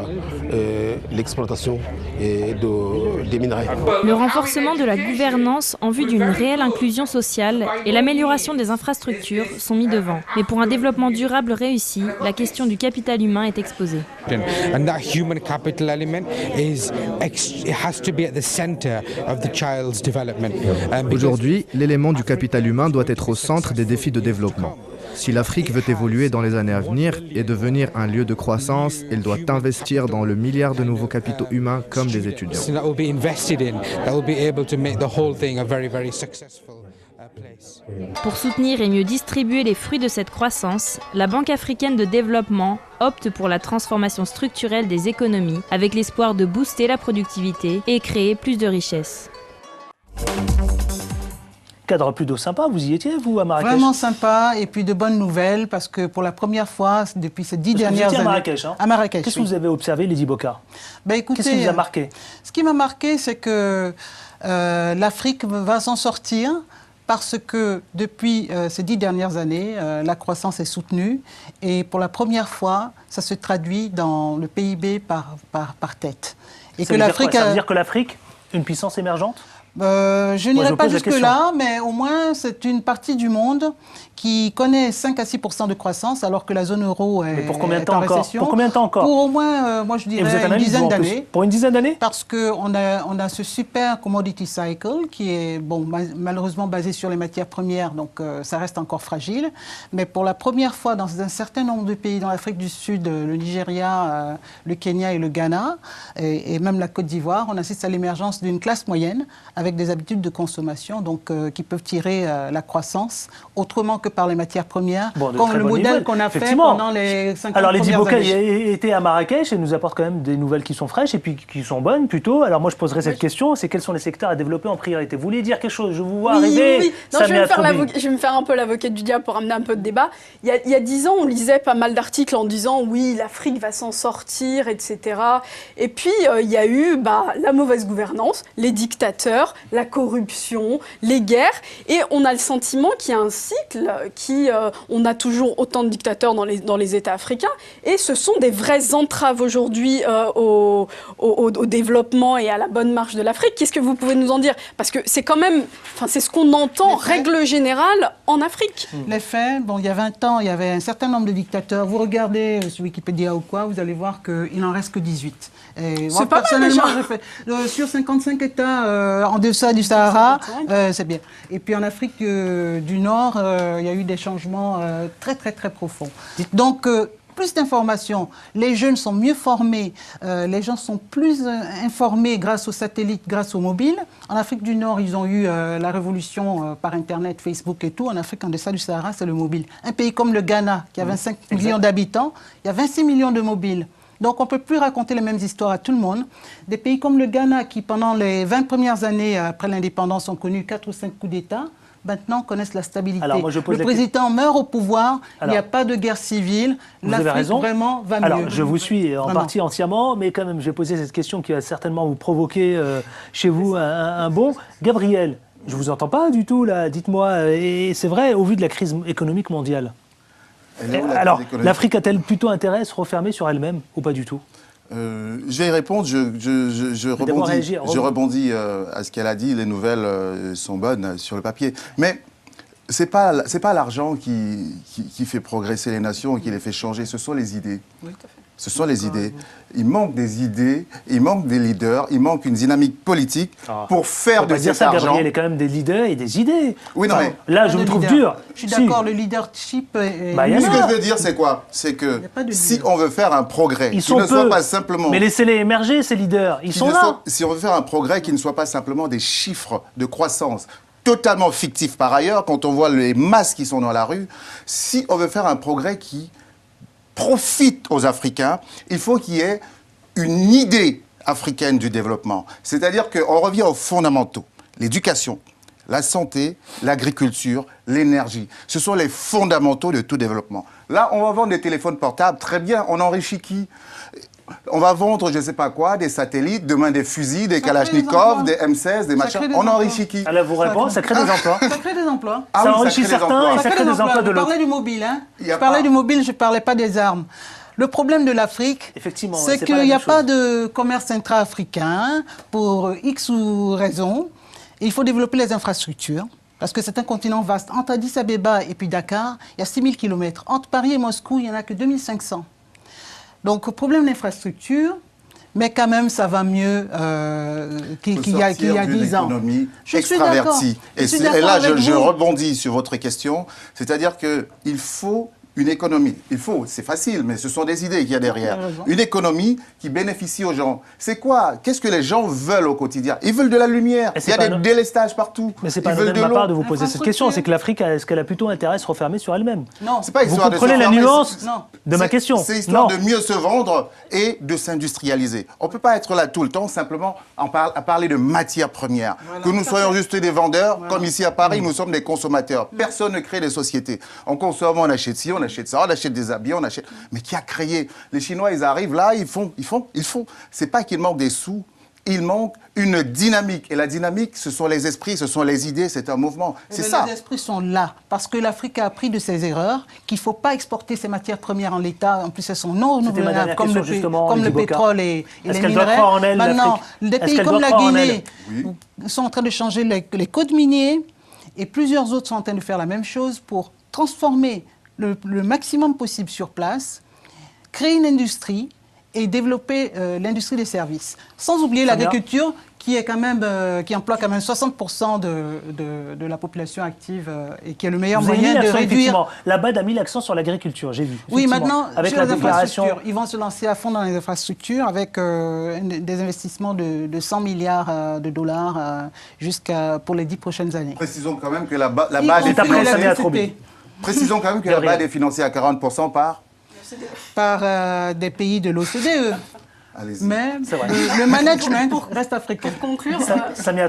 l'exploitation des minerais. Le renforcement de la gouvernance en vue d'une réelle inclusion sociale et l'amélioration des infrastructures sont mis devant. Mais pour un développement durable réussi, la question du capital humain est exposée. And that human capital element it has to be at the center of the child's development. Aujourd'hui, l'élément du capital humain doit être au centre des défis de développement. Si l'Afrique veut évoluer dans les années à venir et devenir un lieu de croissance, elle doit investir dans le milliard de nouveaux capitaux humains comme des étudiants. Pour soutenir et mieux distribuer les fruits de cette croissance, la Banque africaine de développement opte pour la transformation structurelle des économies avec l'espoir de booster la productivité et créer plus de richesses. Cadre plutôt sympa, vous y étiez, vous, à Marrakech? Vraiment sympa, et puis de bonnes nouvelles, parce que pour la première fois, depuis ces 10 dernières années... à Marrakech, hein? À Marrakech, Qu'est-ce que vous avez observé, Lydie Bocard? Écoutez, qu'est-ce qui vous a marqué? Ce qui m'a marqué, c'est que l'Afrique va s'en sortir, parce que depuis ces 10 dernières années, la croissance est soutenue, et pour la première fois, ça se traduit dans le PIB par tête. Et ça veut dire que l'Afrique, une puissance émergente? Je n'irai pas jusque-là, mais au moins c'est une partie du monde qui connaît 5 à 6% de croissance, alors que la zone euro est en récession. Pour combien de temps encore? Pour au moins, moi je dirais, une dizaine d'années. Pour une dizaine d'années? Parce qu'on a ce super commodity cycle qui est malheureusement basé sur les matières premières, donc ça reste encore fragile. Mais pour la première fois dans un certain nombre de pays, dans l'Afrique du Sud, le Nigeria, le Kenya et le Ghana, et même la Côte d'Ivoire, on assiste à l'émergence d'une classe moyenne avec des habitudes de consommation qui peuvent tirer la croissance autrement que par les matières premières, comme le modèle qu'on a fait pendant les 50 Alors, premières Lydie Bocard années. était à Marrakech et nous apporte quand même des nouvelles qui sont fraîches et puis qui sont bonnes plutôt. Alors moi, je poserai cette question, c'est quels sont les secteurs à développer en priorité? Vous vouliez dire quelque chose? Je vous vois arriver. Oui. Non, je vais me faire un peu l'avocate du diable pour amener un peu de débat. Il y a 10 ans, on lisait pas mal d'articles en disant oui, l'Afrique va s'en sortir, etc. Et puis, il y a eu la mauvaise gouvernance, les dictateurs, la corruption, les guerres. Et on a le sentiment qu'il y a un cycle on a toujours autant de dictateurs dans les États africains. Et ce sont des vraies entraves aujourd'hui au développement et à la bonne marche de l'Afrique. Qu'est-ce que vous pouvez nous en dire? Parce que c'est quand même, c'est ce qu'on entend, règle générale, en Afrique. Les faits, il y a 20 ans, il y avait un certain nombre de dictateurs. Vous regardez sur Wikipédia ou quoi, vous allez voir qu'il n'en reste que 18. Et moi, personnellement, sur 55 États en deçà du Sahara, c'est bien. Et puis en Afrique du Nord, il y a eu des changements très, très, très profonds. Donc, plus d'informations, les jeunes sont mieux formés, les gens sont plus informés grâce aux satellites, grâce aux mobiles. En Afrique du Nord, ils ont eu la révolution par Internet, Facebook et tout. En Afrique, en deçà du Sahara, c'est le mobile. Un pays comme le Ghana, qui a 25 millions d'habitants, il y a 26 millions de mobiles. Donc, on ne peut plus raconter les mêmes histoires à tout le monde. Des pays comme le Ghana, qui pendant les 20 premières années après l'indépendance ont connu 4 ou 5 coups d'État, maintenant connaissent la stabilité. Alors, le président meurt au pouvoir, il n'y a pas de guerre civile, l'Afrique vraiment va mieux. Alors, je vous suis en partie entièrement, mais quand même, je vais poser cette question qui va certainement vous provoquer chez vous un bond. Gabriel, je ne vous entends pas du tout, là, dites-moi, et c'est vrai, au vu de la crise économique mondiale, Alors, l'Afrique a-t-elle plutôt intérêt à se refermer sur elle-même ou pas du tout? Je vais y répondre, je rebondis à ce qu'elle a dit, les nouvelles sont bonnes sur le papier. Mais c'est pas l'argent qui fait progresser les nations et qui les fait changer, ce sont les idées. Oui, tout à fait. Ce sont les idées. Il manque des idées, il manque des leaders, il manque une dynamique politique pour faire de cet argent... Gabriel, il y a quand même des leaders et des idées. Oui, non, mais... Là, je vous trouve dur. Je suis d'accord, le leadership est... ce que je veux dire, c'est quoi? C'est que si on veut faire un progrès, qui ne soit pas simplement... Mais laissez-les émerger, ces leaders. Ils sont là. Si on veut faire un progrès qui ne soit pas simplement des chiffres de croissance, totalement fictifs par ailleurs, quand on voit les masses qui sont dans la rue, si on veut faire un progrès qui profite aux Africains, il faut qu'il y ait une idée africaine du développement. C'est-à-dire qu'on revient aux fondamentaux. L'éducation, la santé, l'agriculture, l'énergie. Ce sont les fondamentaux de tout développement. Là, on va vendre des téléphones portables, très bien, on enrichit qui? On va vendre, je ne sais pas quoi, des satellites, demain des fusils, des Kalachnikov, des M16, des machins. On enrichit qui? Alors vous répondez, ça crée des emplois. Ça crée des emplois. Ça enrichit certains et ça crée des emplois de l'autre. Je parlais du mobile, hein. Je parlais du mobile, je ne parlais pas des armes. Le problème de l'Afrique, c'est qu'il n'y a pas de commerce intra-africain pour X ou raison. Il faut développer les infrastructures. Parce que c'est un continent vaste. Entre Addis Abeba et puis Dakar, il y a 6000 km. Entre Paris et Moscou, il n'y en a que 2500. Donc, problème d'infrastructure, mais quand même, ça va mieux qu'il y a 10 ans. Je suis extravertie. Et là, je rebondis sur votre question. C'est-à-dire qu'il faut une économie. C'est facile, mais ce sont des idées qu'il y a derrière. Une économie qui bénéficie aux gens. C'est quoi? Qu'est-ce que les gens veulent au quotidien? Ils veulent de la lumière. Il y a des délestages partout. Mais c'est pas de ma part de vous poser cette question. C'est que l'Afrique, est-ce qu'elle a plutôt intérêt à se refermer sur elle-même? Non. C'est pas vous comprenez la nuance de ma question? C'est histoire de mieux se vendre et de s'industrialiser. On ne peut pas être là tout le temps simplement à parler de matières premières. Que nous soyons juste des vendeurs, comme ici à Paris, nous sommes des consommateurs. Personne ne crée des sociétés. On consomme, on achète ci, on achète ça, on achète des habits, on achète... Mais qui a créé? Les Chinois, ils arrivent là, ils font. C'est pas qu'il manque des sous, il manque une dynamique. Et la dynamique, ce sont les esprits, ce sont les idées, c'est un mouvement. C'est ça. Les esprits sont là, parce que l'Afrique a appris de ses erreurs, qu'il ne faut pas exporter ses matières premières en l'état. En plus, elles sont non renouvelables, comme le pétrole et les minerais. Maintenant, des pays comme la Guinée sont en train de changer les codes miniers, et plusieurs autres sont en train de faire la même chose pour transformer le maximum possible sur place, créer une industrie et développer l'industrie des services. Sans oublier l'agriculture qui emploie quand même 60% de la population active et qui est le meilleur moyen de réduire... La BAD a mis l'accent sur l'agriculture, j'ai vu. Oui, maintenant, avec sur la les déclaration... infrastructures, ils vont se lancer à fond dans les infrastructures avec des investissements de 100 milliards de dollars pour les 10 prochaines années. Précisons quand même que la BAD est financée Précisons quand même que la BAD est financée à 40% par des pays de l'OCDE. Mais le management reste africain. Pour conclure,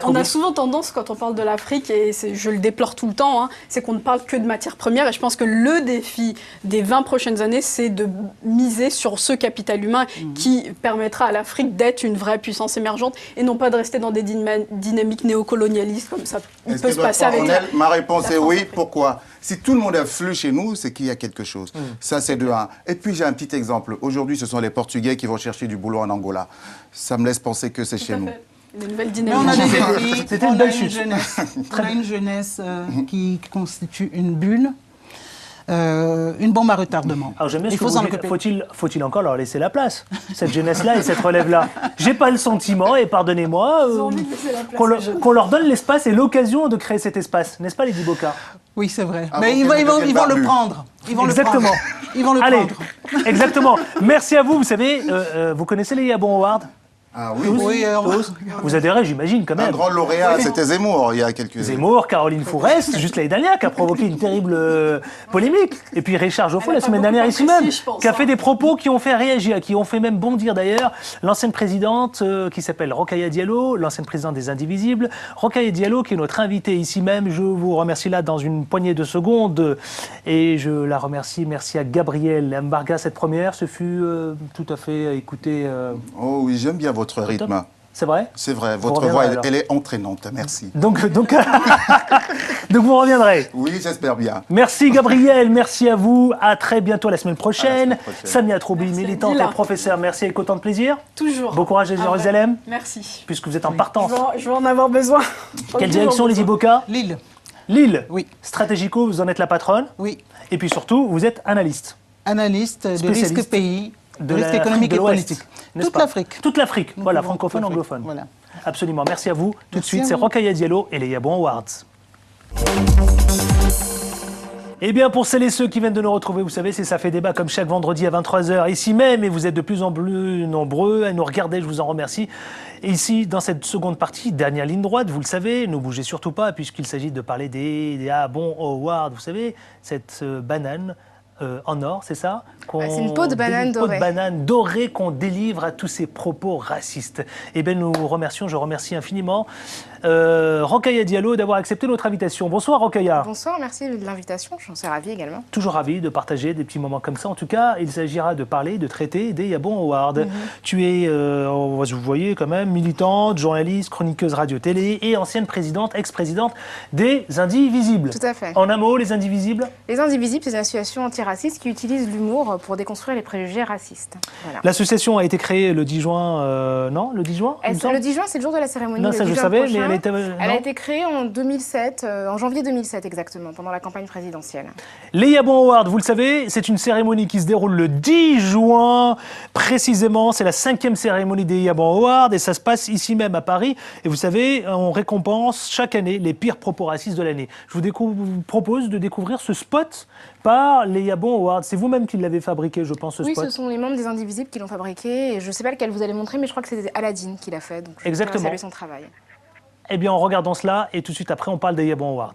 on a souvent tendance, quand on parle de l'Afrique, et je le déplore tout le temps, c'est qu'on ne parle que de matières premières. Et je pense que le défi des 20 prochaines années, c'est de miser sur ce capital humain qui permettra à l'Afrique d'être une vraie puissance émergente et non pas de rester dans des dynamiques néocolonialistes comme ça. Il peut se passer avec Ma réponse est oui. Pourquoi? Si tout le monde afflue chez nous, c'est qu'il y a quelque chose. Ça, c'est de un. Et puis, j'ai un petit exemple. Aujourd'hui, ce sont les Portugais qui vont chercher du boulot en Angola. Ça me laisse penser que c'est chez nous. Une nouvelle dynamique. On a une jeunesse qui constitue une bulle. Une bombe à retardement. Alors j'aime bien ce que vous dites, faut-il encore leur laisser la place, cette jeunesse-là et cette relève-là? J'ai pas le sentiment, et pardonnez-moi, qu'on leur donne l'espace et l'occasion de créer cet espace, n'est-ce pas, Lady Boka? Oui, c'est vrai. Mais ils vont le prendre. Exactement. Ils vont le prendre. Exactement. Merci à vous. Vous savez, vous connaissez les Yabon Awards? Ah oui, tous. Vous adhérez, j'imagine, quand même. Un grand lauréat, c'était Zemmour, il y a quelques... Zemmour, Caroline Fourest, juste l'année dernière, qui a provoqué une terrible polémique. Et puis Richard Geoffroy, la semaine dernière, ici même, qui a fait des propos qui ont fait réagir, qui ont fait même bondir d'ailleurs l'ancienne présidente qui s'appelle Rokhaya Diallo, l'ancienne présidente des Indivisibles. Rokhaya Diallo, qui est notre invitée ici même. Je vous remercie là dans une poignée de secondes. Et je la remercie. Merci à Gabriel Mbarga, cette première. Ce fut tout à fait écouté. Oh oui, j'aime bien votre rythme. C'est vrai? C'est vrai, votre voix, elle est entraînante, merci. Donc vous reviendrez? Oui, j'espère bien. Merci Gabriel, merci à vous, à très bientôt la semaine prochaine. Samia Troubi, militante et professeure, merci avec autant de plaisir. Toujours. Bon courage à Jérusalem. Merci. Puisque vous êtes en partance. Je vais en avoir besoin. Quelle direction, Lydie Boka? Lille. Lille? Oui. Stratégico, vous en êtes la patronne? Oui. Et puis surtout, vous êtes analyste. Analyste de risque pays, de risque économique et politique. Toute l'Afrique. Toute l'Afrique, voilà, francophone, anglophone. Voilà. Absolument, merci à vous. Tout de suite, c'est Rokhaya Diallo et les Yabon Awards. Eh bien, pour celles et ceux qui viennent de nous retrouver, vous savez, Ça fait débat comme chaque vendredi à 23h, ici même, et vous êtes de plus en plus nombreux à nous regarder, je vous en remercie. Et ici, dans cette seconde partie, dernière ligne droite, vous le savez, ne bougez surtout pas, puisqu'il s'agit de parler des Yabon Awards, vous savez, cette banane en or, c'est ça? C'est une peau de banane dorée. Une peau de banane dorée qu'on délivre à tous ces propos racistes. Eh bien, je remercie infiniment Rokhaya Diallo d'avoir accepté notre invitation. Bonsoir Rokhaya. Bonsoir, merci de l'invitation, j'en suis ravie également. Toujours ravi de partager des petits moments comme ça. En tout cas, il s'agira de parler, de traiter des Yabon Awards. Tu es, vous voyez quand même, militante, journaliste, chroniqueuse radio-télé et ancienne présidente, ex-présidente des Indivisibles. Tout à fait. En un mot, les Indivisibles? Les Indivisibles, c'est une association antiraciste qui utilise l'humour pour déconstruire les préjugés racistes. Voilà. L'association a été créée le 10 juin, non? Le 10 juin? Le 10 juin, c'est le jour de la cérémonie. Non, ça je savais, mais elle a été créée en 2007, en janvier 2007 exactement, pendant la campagne présidentielle. Les Yabon Awards, vous le savez, c'est une cérémonie qui se déroule le 10 juin, précisément. C'est la 5e cérémonie des Yabon Awards et ça se passe ici même à Paris. Et vous savez, on récompense chaque année les pires propos racistes de l'année. Je vous propose de découvrir ce spot par les Yabon Awards. C'est vous-même qui l'avez fabriqué, je pense, ce spot. Oui, ce sont les membres des Indivisibles qui l'ont fabriqué. Et je ne sais pas lequel vous allez montrer, mais je crois que c'était Aladdin qui l'a fait. Donc je Exactement. saluer son travail. Eh bien, en regardant cela, et tout de suite après, on parle des Yabon Awards.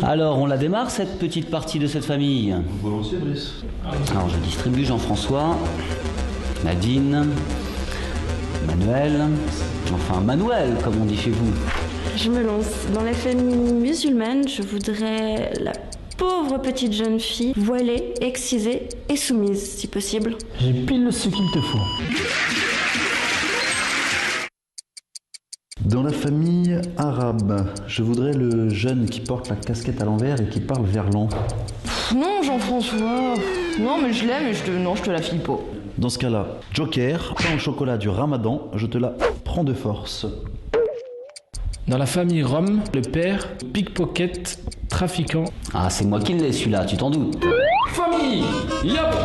Alors, on la démarre, cette petite partie de cette famille? Volontiers, Brice. Alors, je distribue Jean-François, Nadine, Manuel, enfin Manuel, comme on dit chez vous. Je me lance. Dans la famille musulmane, je voudrais la pauvre petite jeune fille, voilée, excisée et soumise, si possible. J'ai pile ce qu'il te faut. Dans la famille arabe, je voudrais le jeune qui porte la casquette à l'envers et qui parle verlan. Non, Jean-François. Non, mais je l'aime et je te la file pas. Dans ce cas-là, Joker, pain au chocolat du Ramadan, je te la prends de force. Dans la famille Rome, le père, pickpocket, trafiquant. Ah, c'est moi qui l'ai celui-là, tu t'en doutes. Famille Yabon.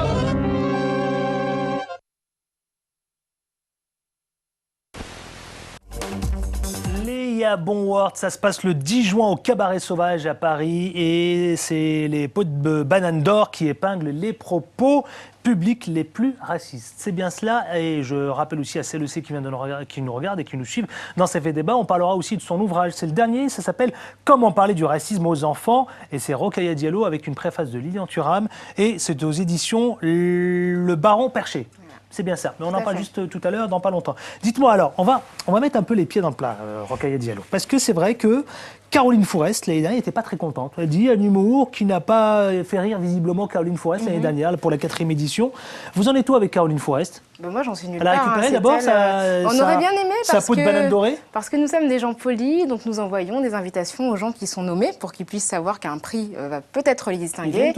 Yabon Awards, ça se passe le 10 juin au Cabaret Sauvage à Paris et c'est les pots de banane d'or qui épinglent les propos publics les plus racistes. C'est bien cela et je rappelle aussi à celles et ceux qui nous regardent et qui nous suivent dans ces faits débats, on parlera aussi de son ouvrage. C'est le dernier, ça s'appelle « Comment parler du racisme aux enfants » et c'est Rokhaya Diallo avec une préface de Lilian Thuram et c'est aux éditions Le Baron Perché. C'est bien ça, mais on en parle juste tout à l'heure, dans pas longtemps. Dites-moi alors, on va mettre un peu les pieds dans le plat, Rokhaya Diallo, parce que c'est vrai que Caroline Fourest, l'année dernière, n'était pas très contente. Elle dit un humour qui n'a pas fait rire visiblement Caroline Fourest l'année dernière, pour la 4e édition. Vous en êtes où avec Caroline Fourest? Moi, j'en suis nulle part. Elle a récupéré d'abord on aurait bien aimé sa peau de banane dorée? Parce que nous sommes des gens polis, donc nous envoyons des invitations aux gens qui sont nommés pour qu'ils puissent savoir qu'un prix va peut-être les distinguer.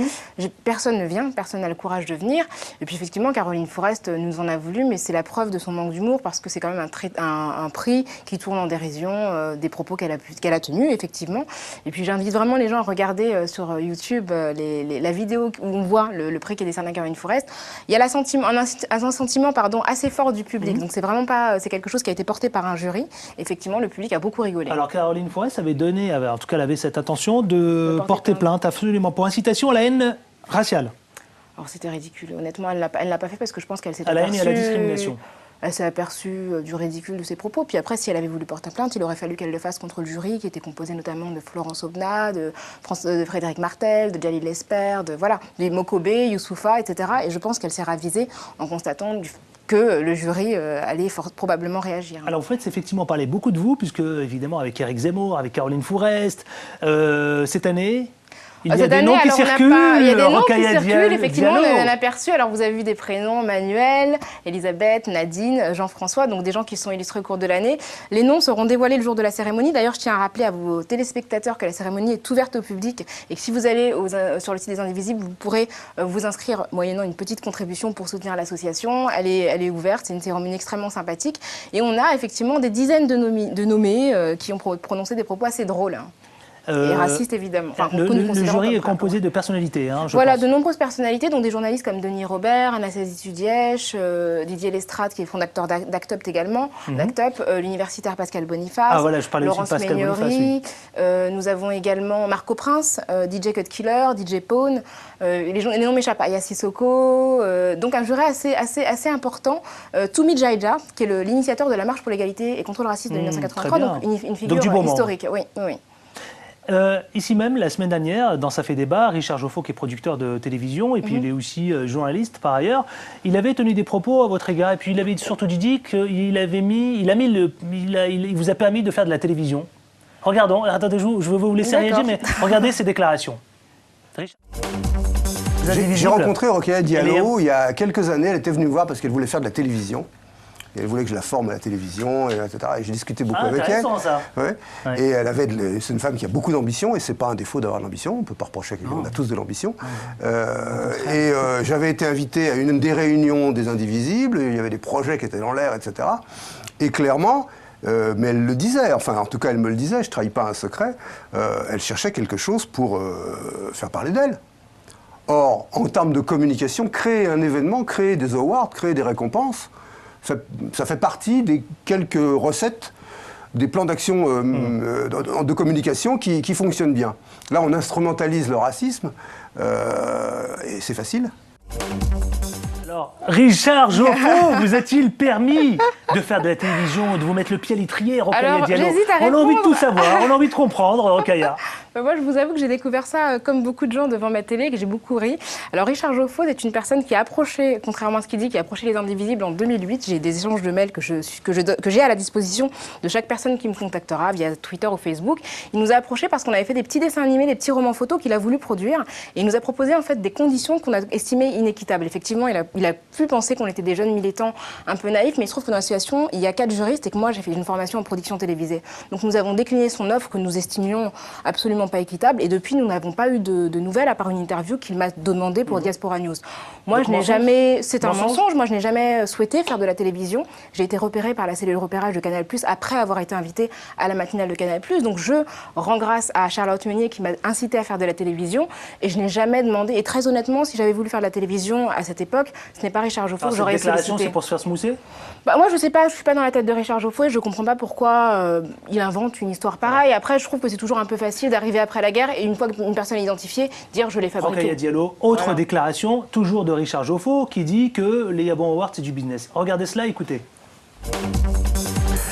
Personne ne vient, personne n'a le courage de venir. Et puis effectivement, Caroline Fourest nous en a voulu, mais c'est la preuve de son manque d'humour parce que c'est quand même un prix qui tourne en dérision des propos qu'elle a tenus, effectivement. Et puis j'invite vraiment les gens à regarder sur YouTube la vidéo où on voit le prix qui est décerné à Caroline Fourest. Il y a un sentiment assez fort du public. Donc c'est vraiment pas, c'est quelque chose qui a été porté par un jury. Effectivement, le public a beaucoup rigolé. Alors Caroline Fourest avait donné, en tout cas elle avait cette intention de porter plainte absolument pour incitation à la haine raciale. Alors c'était ridicule. Honnêtement, elle l'a pas fait parce que je pense qu'elle s'est à la haine et à la discrimination. Elle s'est aperçue du ridicule de ses propos. Puis après, si elle avait voulu porter plainte, il aurait fallu qu'elle le fasse contre le jury, qui était composé notamment de Florence Aubenas, de Frédéric Martel, de Jalil Lesper, de Mokobé, Youssoufa, etc. Et je pense qu'elle s'est ravisée en constatant que le jury allait probablement réagir. Alors, vous faites effectivement parler beaucoup de vous, puisque, évidemment, avec Éric Zemmour, avec Caroline Fourest, cette année... Il y a des noms qui circulent, il y a des noms qui circulent, effectivement, on en a aperçu. Alors vous avez vu des prénoms, Manuel, Elisabeth, Nadine, Jean-François, donc des gens qui sont illustrés au cours de l'année. Les noms seront dévoilés le jour de la cérémonie. D'ailleurs, je tiens à rappeler à vos téléspectateurs que la cérémonie est ouverte au public et que si vous allez sur le site des Indivisibles, vous pourrez vous inscrire moyennant une petite contribution pour soutenir l'association. Elle est ouverte, c'est une cérémonie extrêmement sympathique. Et on a effectivement des dizaines de nommés qui ont prononcé des propos assez drôles. Et raciste, évidemment. Enfin, le jury est composé de personnalités, je voilà, pense. de nombreuses personnalités, dont des journalistes comme Denis Robert, Anastasie Tudièche, Didier Lestrade, qui est fondateur d'Actup également, l'universitaire Pascal Boniface, Laurence Meignery. Nous avons également Marco Prince, DJ Cut Killer, DJ Pone, les noms m'échappent, Aya Sissoko, donc un jury assez important. Toumi Jaija, qui est l'initiateur de la marche pour l'égalité et contre le racisme de 1983, donc une figure historique. Oui. Ici même, la semaine dernière, dans Ça fait débat, Richard Joffo, qui est producteur de télévision, et puis il est aussi journaliste par ailleurs, il avait tenu des propos à votre égard, et puis il avait surtout dit qu'il vous a permis de faire de la télévision. Regardons, attendez, je veux vous laisser réagir, mais regardez ces déclarations. J'ai rencontré Rokhaya Diallo il y a quelques années, elle était venue me voir parce qu'elle voulait faire de la télévision. Et elle voulait que je la forme à la télévision, etc. Et j'ai discuté beaucoup avec elle. Ça. Ouais. Ouais. Et c'est une femme qui a beaucoup d'ambition, et c'est pas un défaut d'avoir de l'ambition. On ne peut pas reprocher à quelqu'un, on a tous de l'ambition. J'avais été invité à une des réunions des Indivisibles, il y avait des projets qui étaient dans l'air, etc. Et clairement, mais elle le disait, enfin en tout cas elle me le disait, je ne trahis pas un secret, elle cherchait quelque chose pour faire parler d'elle. Or, en termes de communication, créer un événement, créer des awards, créer des récompenses, ça fait partie des quelques recettes, des plans d'action de communication qui fonctionnent bien. Là, on instrumentalise le racisme et c'est facile. Alors, Richard Joffo, vous a-t-il permis de faire de la télévision, de vous mettre le pied à l'étrier, Rokhaya Diallo? On a envie de tout savoir, on a envie de comprendre, Rokhaya. Moi, je vous avoue que j'ai découvert ça comme beaucoup de gens devant ma télé, que j'ai beaucoup ri. Alors, Richard Joffo est une personne qui a approché, contrairement à ce qu'il dit, qui a approché les Indivisibles en 2008. J'ai des échanges de mails que j'ai à la disposition de chaque personne qui me contactera via Twitter ou Facebook. Il nous a approchés parce qu'on avait fait des petits dessins animés, des petits romans photos qu'il a voulu produire. Et il nous a proposé en fait des conditions qu'on a estimées inéquitables. Effectivement, il a pu penser qu'on était des jeunes militants un peu naïfs, mais il se trouve que dans l'association, il y a 4 juristes et que moi, j'ai fait une formation en production télévisée. Donc, nous avons décliné son offre que nous estimions absolument pas équitable, et depuis nous n'avons pas eu de nouvelles à part une interview qu'il m'a demandé pour Diaspora News. Moi, je n'ai jamais, c'est un mensonge, moi je n'ai jamais souhaité faire de la télévision. J'ai été repérée par la cellule repérage de Canal+ après avoir été invitée à la matinale de Canal+. Donc je rends grâce à Charlotte Meunier qui m'a incité à faire de la télévision, et je n'ai jamais demandé, et très honnêtement, si j'avais voulu faire de la télévision à cette époque, ce n'est pas Richard Joffo que j'aurais sollicité. Cette déclaration, c'est pour se faire smousser? Moi, je sais pas, je suis pas dans la tête de Richard Joffo et je comprends pas pourquoi il invente une histoire pareille. Après, je trouve que c'est toujours un peu facile d'arriver après la guerre et une fois qu'une personne est identifiée, dire je l'ai fabriquée. Rokhaya Diallo, autre déclaration, toujours de Richard Joffo, qui dit que les Yabon Awards, c'est du business. Regardez cela, écoutez.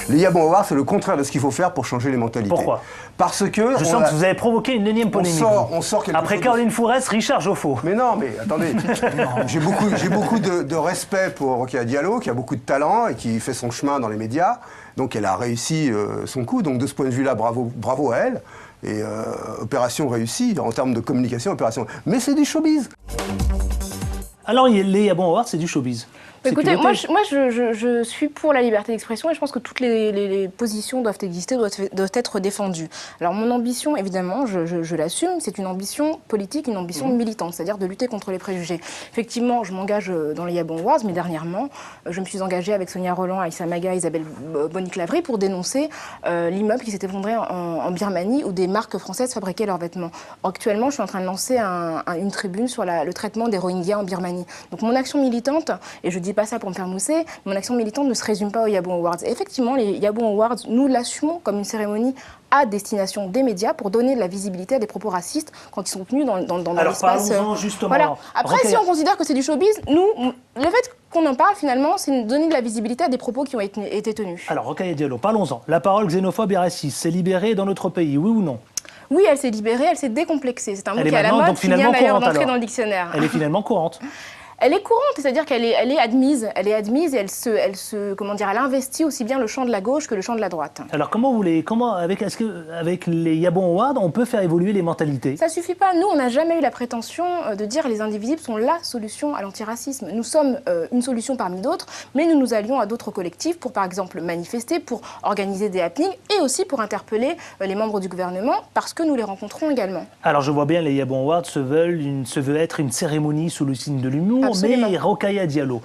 Les Yabon Awards, c'est le contraire de ce qu'il faut faire pour changer les mentalités. Pourquoi? Parce que... Je sens que vous avez provoqué une énième polémique. On sort après Caroline Fourest, Richard Joffo. Mais non, mais attendez. J'ai beaucoup de respect pour Rokhaya Diallo, qui a beaucoup de talent et qui fait son chemin dans les médias. Donc elle a réussi son coup. Donc de ce point de vue-là, bravo à elle. Et opération réussie, en termes de communication, opération... Mais c'est du showbiz. Alors les Yabon Awards, c'est du showbiz. Écoutez, moi je suis pour la liberté d'expression et je pense que toutes les positions doivent exister, doivent être défendues. Alors mon ambition, évidemment, je l'assume, c'est une ambition politique, une ambition militante, c'est-à-dire de lutter contre les préjugés. Effectivement, je m'engage dans les Yabon Awards, mais dernièrement, je me suis engagée avec Sonia Roland, Aïssa Maga, Isabelle Bonic-Lavry pour dénoncer l'immeuble qui s'est effondré en Birmanie où des marques françaises fabriquaient leurs vêtements. Actuellement, je suis en train de lancer une tribune sur le traitement des Rohingyas en Birmanie. cérémonie. Donc mon action militante, et je ne dis pas ça pour me faire mousser, mon action militante ne se résume pas aux Yabon Awards. Et effectivement, les Yabon Awards, nous l'assumons comme une cérémonie à destination des médias pour donner de la visibilité à des propos racistes quand ils sont tenus dans l'espace. Alors parlons-en justement. Voilà. Après, si on considère que c'est du showbiz, nous, le fait qu'on en parle finalement, c'est donner de la visibilité à des propos qui ont été tenus. Alors Rokhaya Diallo, parlons-en. La parole xénophobe et raciste s'est libérée dans notre pays, oui ou non? Oui, elle s'est libérée, elle s'est décomplexée. C'est un mot qui est à la mode, qui vient d'ailleurs d'entrer dans le dictionnaire. Elle est finalement courante. Elle est courante, c'est-à-dire qu'elle est admise. Elle est admise et elle investit aussi bien le champ de la gauche que le champ de la droite. Alors avec les Yabon Awards, on peut faire évoluer les mentalités? Ça suffit pas. Nous, on n'a jamais eu la prétention de dire les indivisibles sont la solution à l'antiracisme. Nous sommes une solution parmi d'autres, mais nous nous allions à d'autres collectifs pour, par exemple, manifester, pour organiser des happenings et aussi pour interpeller les membres du gouvernement parce que nous les rencontrons également. Alors je vois bien, les Yabon Awards se veut être une cérémonie sous le signe de l'humour. Absolument. Mais Rokhaya Diallo,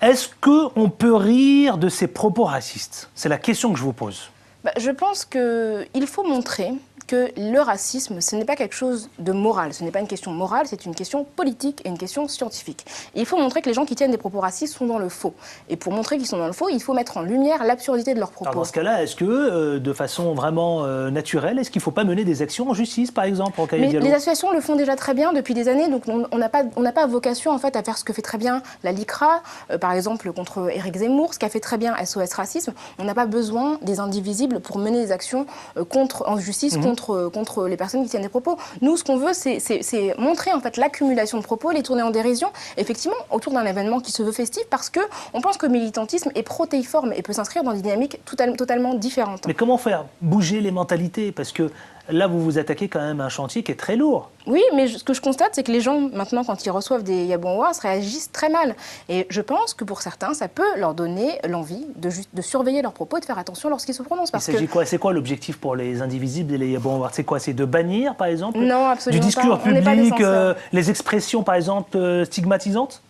est-ce qu'on peut rire de ces propos racistes? C'est la question que je vous pose. Je pense qu'il faut montrer que le racisme, ce n'est pas quelque chose de moral. Ce n'est pas une question morale, c'est une question politique et une question scientifique. Et il faut montrer que les gens qui tiennent des propos racistes sont dans le faux. Et pour montrer qu'ils sont dans le faux, il faut mettre en lumière l'absurdité de leurs propos. Alors dans ce cas-là, est-ce que, de façon vraiment naturelle, est-ce qu'il ne faut pas mener des actions en justice, par exemple, Rokhaya Diallo? Les associations le font déjà très bien depuis des années, donc on n'a pas vocation en fait, à faire ce que fait très bien la LICRA, par exemple contre Éric Zemmour, ce qu'a fait très bien SOS Racisme. On n'a pas besoin des indivisibles pour mener des actions en justice contre les personnes qui tiennent des propos. Nous, ce qu'on veut, c'est montrer en fait l'accumulation de propos, les tourner en dérision, effectivement, autour d'un événement qui se veut festif, parce qu'on pense que le militantisme est protéiforme et peut s'inscrire dans des dynamiques totalement différentes. Mais comment faire bouger les mentalités? Parce que là, vous vous attaquez quand même à un chantier qui est très lourd. Oui, mais ce que je constate, c'est que les gens, maintenant, quand ils reçoivent des Yabon Awards, réagissent très mal. Et je pense que pour certains, ça peut leur donner l'envie de surveiller leurs propos et de faire attention lorsqu'ils se prononcent. C'est quoi l'objectif pour les indivisibles et les Yabon Awards? C'est quoi? C'est de bannir, par exemple, non, absolument du discours pas. public, les expressions, par exemple, stigmatisantes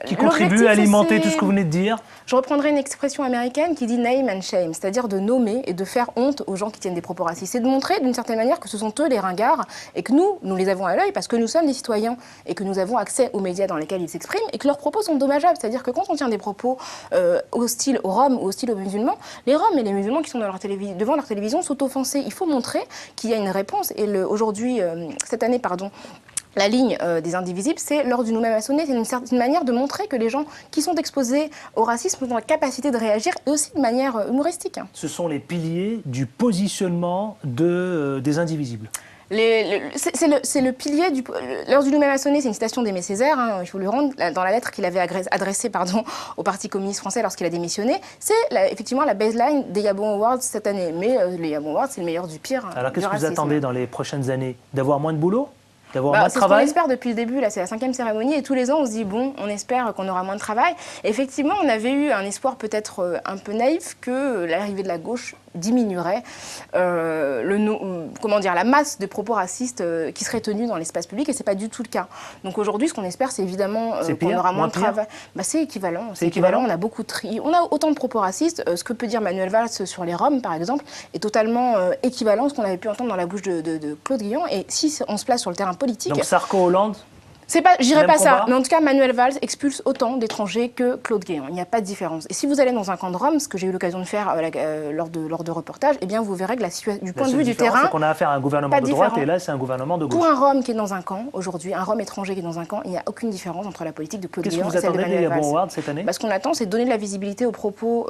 qui contribuent à alimenter tout ce que vous venez de dire? Je reprendrai une expression américaine qui dit name and shame, c'est-à-dire de nommer et de faire honte aux gens qui tiennent des propos racistes. C'est de montrer d'une certaine manière que ce sont eux les ringards et que nous les avons à l'œil parce que nous sommes des citoyens et que nous avons accès aux médias dans lesquels ils s'expriment et que leurs propos sont dommageables. C'est-à-dire que quand on tient des propos hostiles aux Roms ou hostiles aux musulmans, les Roms et les musulmans qui sont devant leur télévision sont offensés. Il faut montrer qu'il y a une réponse. Et aujourd'hui, cette année, la ligne des indivisibles, c'est l'heure du nous-mêmes assonné. C'est une manière de montrer que les gens qui sont exposés au racisme ont la capacité de réagir et aussi de manière humoristique. Ce sont les piliers du positionnement des indivisibles. C'est le pilier du... L'heure du nous-mêmes a sonné, c'est une citation d'Aimé Césaire, il faut lui rendre, dans la lettre qu'il avait adressée au Parti communiste français lorsqu'il a démissionné. C'est effectivement la baseline des Yabon Awards cette année. Mais les Yabon Awards, c'est le meilleur du pire. Alors qu'est-ce que vous attendez dans les prochaines années? D'avoir moins de boulot? D'avoir moins de travail? C'est ce qu'on espère depuis le début, là c'est la 5e cérémonie et tous les ans on se dit bon, on espère qu'on aura moins de travail. Effectivement, on avait eu un espoir peut-être un peu naïf que l'arrivée de la gauche diminuerait la masse de propos racistes qui seraient tenus dans l'espace public et c'est pas du tout le cas. Donc aujourd'hui, ce qu'on espère, c'est évidemment qu'on aura moins de travail. C'est équivalent. C'est équivalent. On a beaucoup on a autant de propos racistes. Ce que peut dire Manuel Valls sur les Roms, par exemple, est totalement équivalent à ce qu'on avait pu entendre dans la bouche de Claude Guillon. Et si on se place sur le terrain politique. Donc Sarko-Hollande? J'irai pas ça, mais en tout cas, Manuel Valls expulse autant d'étrangers que Claude Guéant. Il n'y a pas de différence. Et si vous allez dans un camp de Roms, ce que j'ai eu l'occasion de faire lors de reportages, eh bien, vous verrez que du point de vue du terrain, c'est qu'on a affaire à un gouvernement de droite et là, c'est un gouvernement de gauche. Pour un Rom qui est dans un camp, aujourd'hui, un Rom étranger qui est dans un camp, il n'y a aucune différence entre la politique de Claude Guéant et celle de Manuel Valls. Qu'est-ce que vous attendez des Yabon Awards cette année? Ce qu'on attend, c'est de donner de la visibilité aux propos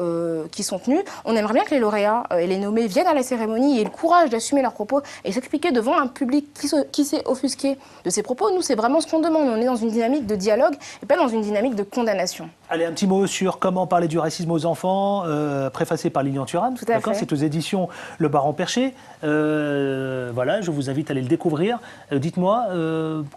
qui sont tenus. On aimerait bien que les lauréats et les nommés viennent à la cérémonie et aient le courage d'assumer leurs propos et s'expliquer devant un public qui s'est offusqué de ces propos. Nous, c'est vraiment ce qu'on demande. On est dans une dynamique de dialogue et pas dans une dynamique de condamnation. Allez, un petit mot sur comment parler du racisme aux enfants, préfacé par Lilian Thuram. Tout à fait. C'est aux éditions Le Baron Perché. Voilà, je vous invite à aller le découvrir. Dites-moi,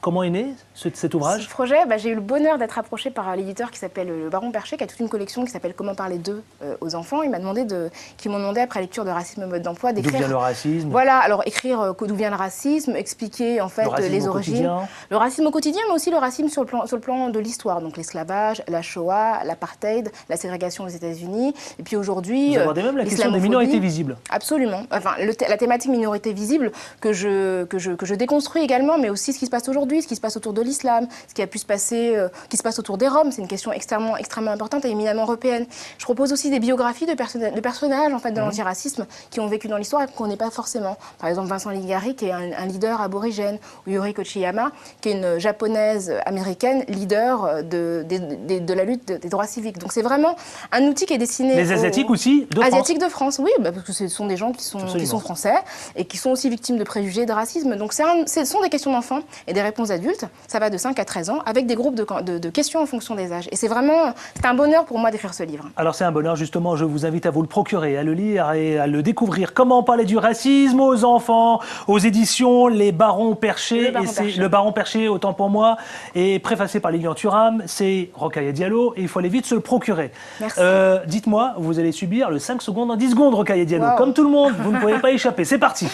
comment est né cet ouvrage? Ce projet, j'ai eu le bonheur d'être approché par l'éditeur qui s'appelle Le Baron Perché, qui a toute une collection qui s'appelle Comment parler d'eux aux enfants. Ils m'ont demandé, après lecture de Racisme mode d'emploi, d'écrire... D'où vient le racisme? Voilà, alors écrire d'où vient le racisme, expliquer en fait les origines. Le racisme au quotidien, mais aussi le racisme sur le plan de l'histoire, donc l'esclavage, la Shoah, Rwanda, l'apartheid, la ségrégation aux États-Unis. Et puis aujourd'hui, vous abordez même la question des minorités visibles. Absolument. Enfin, la thématique minorité visible que je déconstruis également, mais aussi ce qui se passe aujourd'hui, ce qui se passe autour de l'islam, ce qui a pu se passer, qui se passe autour des Roms. C'est une question extrêmement importante et éminemment européenne. Je propose aussi des biographies de personnages en fait, de l'antiracisme qui ont vécu dans l'histoire et qu'on ne connaît pas forcément. Par exemple, Vincent Ligari, qui est un leader aborigène, ou Yuri Kochiyama, qui est une japonaise américaine, leader de la lutte des droits civiques. Donc c'est vraiment un outil qui est destiné les Asiatiques aussi de France. Asiatiques de France, oui, parce que ce sont des gens qui sont français et qui sont aussi victimes de préjugés et de racisme. Donc ce sont des questions d'enfants et des réponses adultes. Ça va de 5 à 13 ans, avec des groupes de questions en fonction des âges. Et c'est un bonheur pour moi d'écrire ce livre. Alors c'est un bonheur, justement, je vous invite à vous le procurer, à le lire et à le découvrir. Comment parler du racisme aux enfants, aux éditions Les Barons Perchés. Le Baron Perché, autant pour moi, est préfacé par Lilian Thuram. C'est Rokhaya Diallo et il faut aller vite se le procurer. Merci. Dites-moi, vous allez subir le 5 secondes en 10 secondes, Rokhaya Diallo. Wow. Comme tout le monde, vous ne pouvez pas échapper. C'est parti.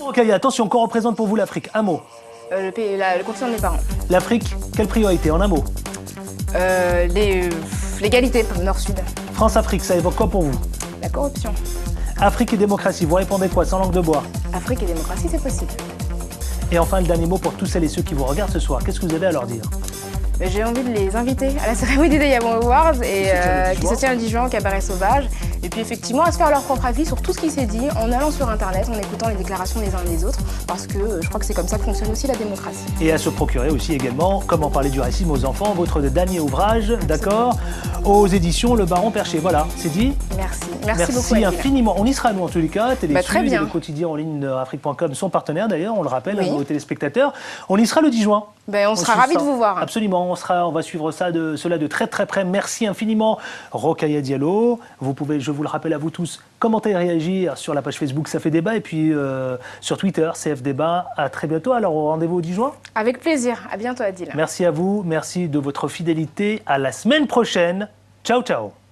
Rokhaya, attention, qu'on représente pour vous l'Afrique. Un mot. Le continent de mes parents. L'Afrique, quelle priorité en un mot? L'égalité, Nord-Sud. France-Afrique, ça évoque quoi pour vous? La corruption. Afrique et démocratie, vous répondez quoi, sans langue de bois? Afrique et démocratie, c'est possible. Et enfin, le dernier mot pour tous celles et ceux qui vous regardent ce soir. Qu'est-ce que vous avez à leur dire? J'ai envie de les inviter à la cérémonie des Yabon Awards qui se tient le 10 juin au Cabaret Sauvage. Et puis effectivement, à se faire leur propre avis sur tout ce qui s'est dit en allant sur Internet, en écoutant les déclarations des uns et des autres, parce que je crois que c'est comme ça que fonctionne aussi la démocratie. Et à se procurer aussi également Comment parler du racisme aux enfants, votre dernier ouvrage, d'accord, aux éditions Le Baron Perché. Voilà, c'est dit. Merci. Merci beaucoup. Merci infiniment. On y sera, nous, en tous les cas. Télé très bien. Le quotidien en ligne Afrique.com sont partenaires, d'ailleurs, on le rappelle, à nos téléspectateurs. On y sera le 10 juin. On sera ravis de vous voir. Absolument, on va suivre cela de très très près. Merci infiniment, Rokhaya Diallo. Vous pouvez, je vous le rappelle à vous tous, commenter et réagir sur la page Facebook Ça fait débat et puis sur Twitter, CF Débat. À très bientôt. Alors, au rendez-vous au 10 juin. Avec plaisir. À bientôt, Adil. Merci à vous. Merci de votre fidélité. À la semaine prochaine. Ciao, ciao.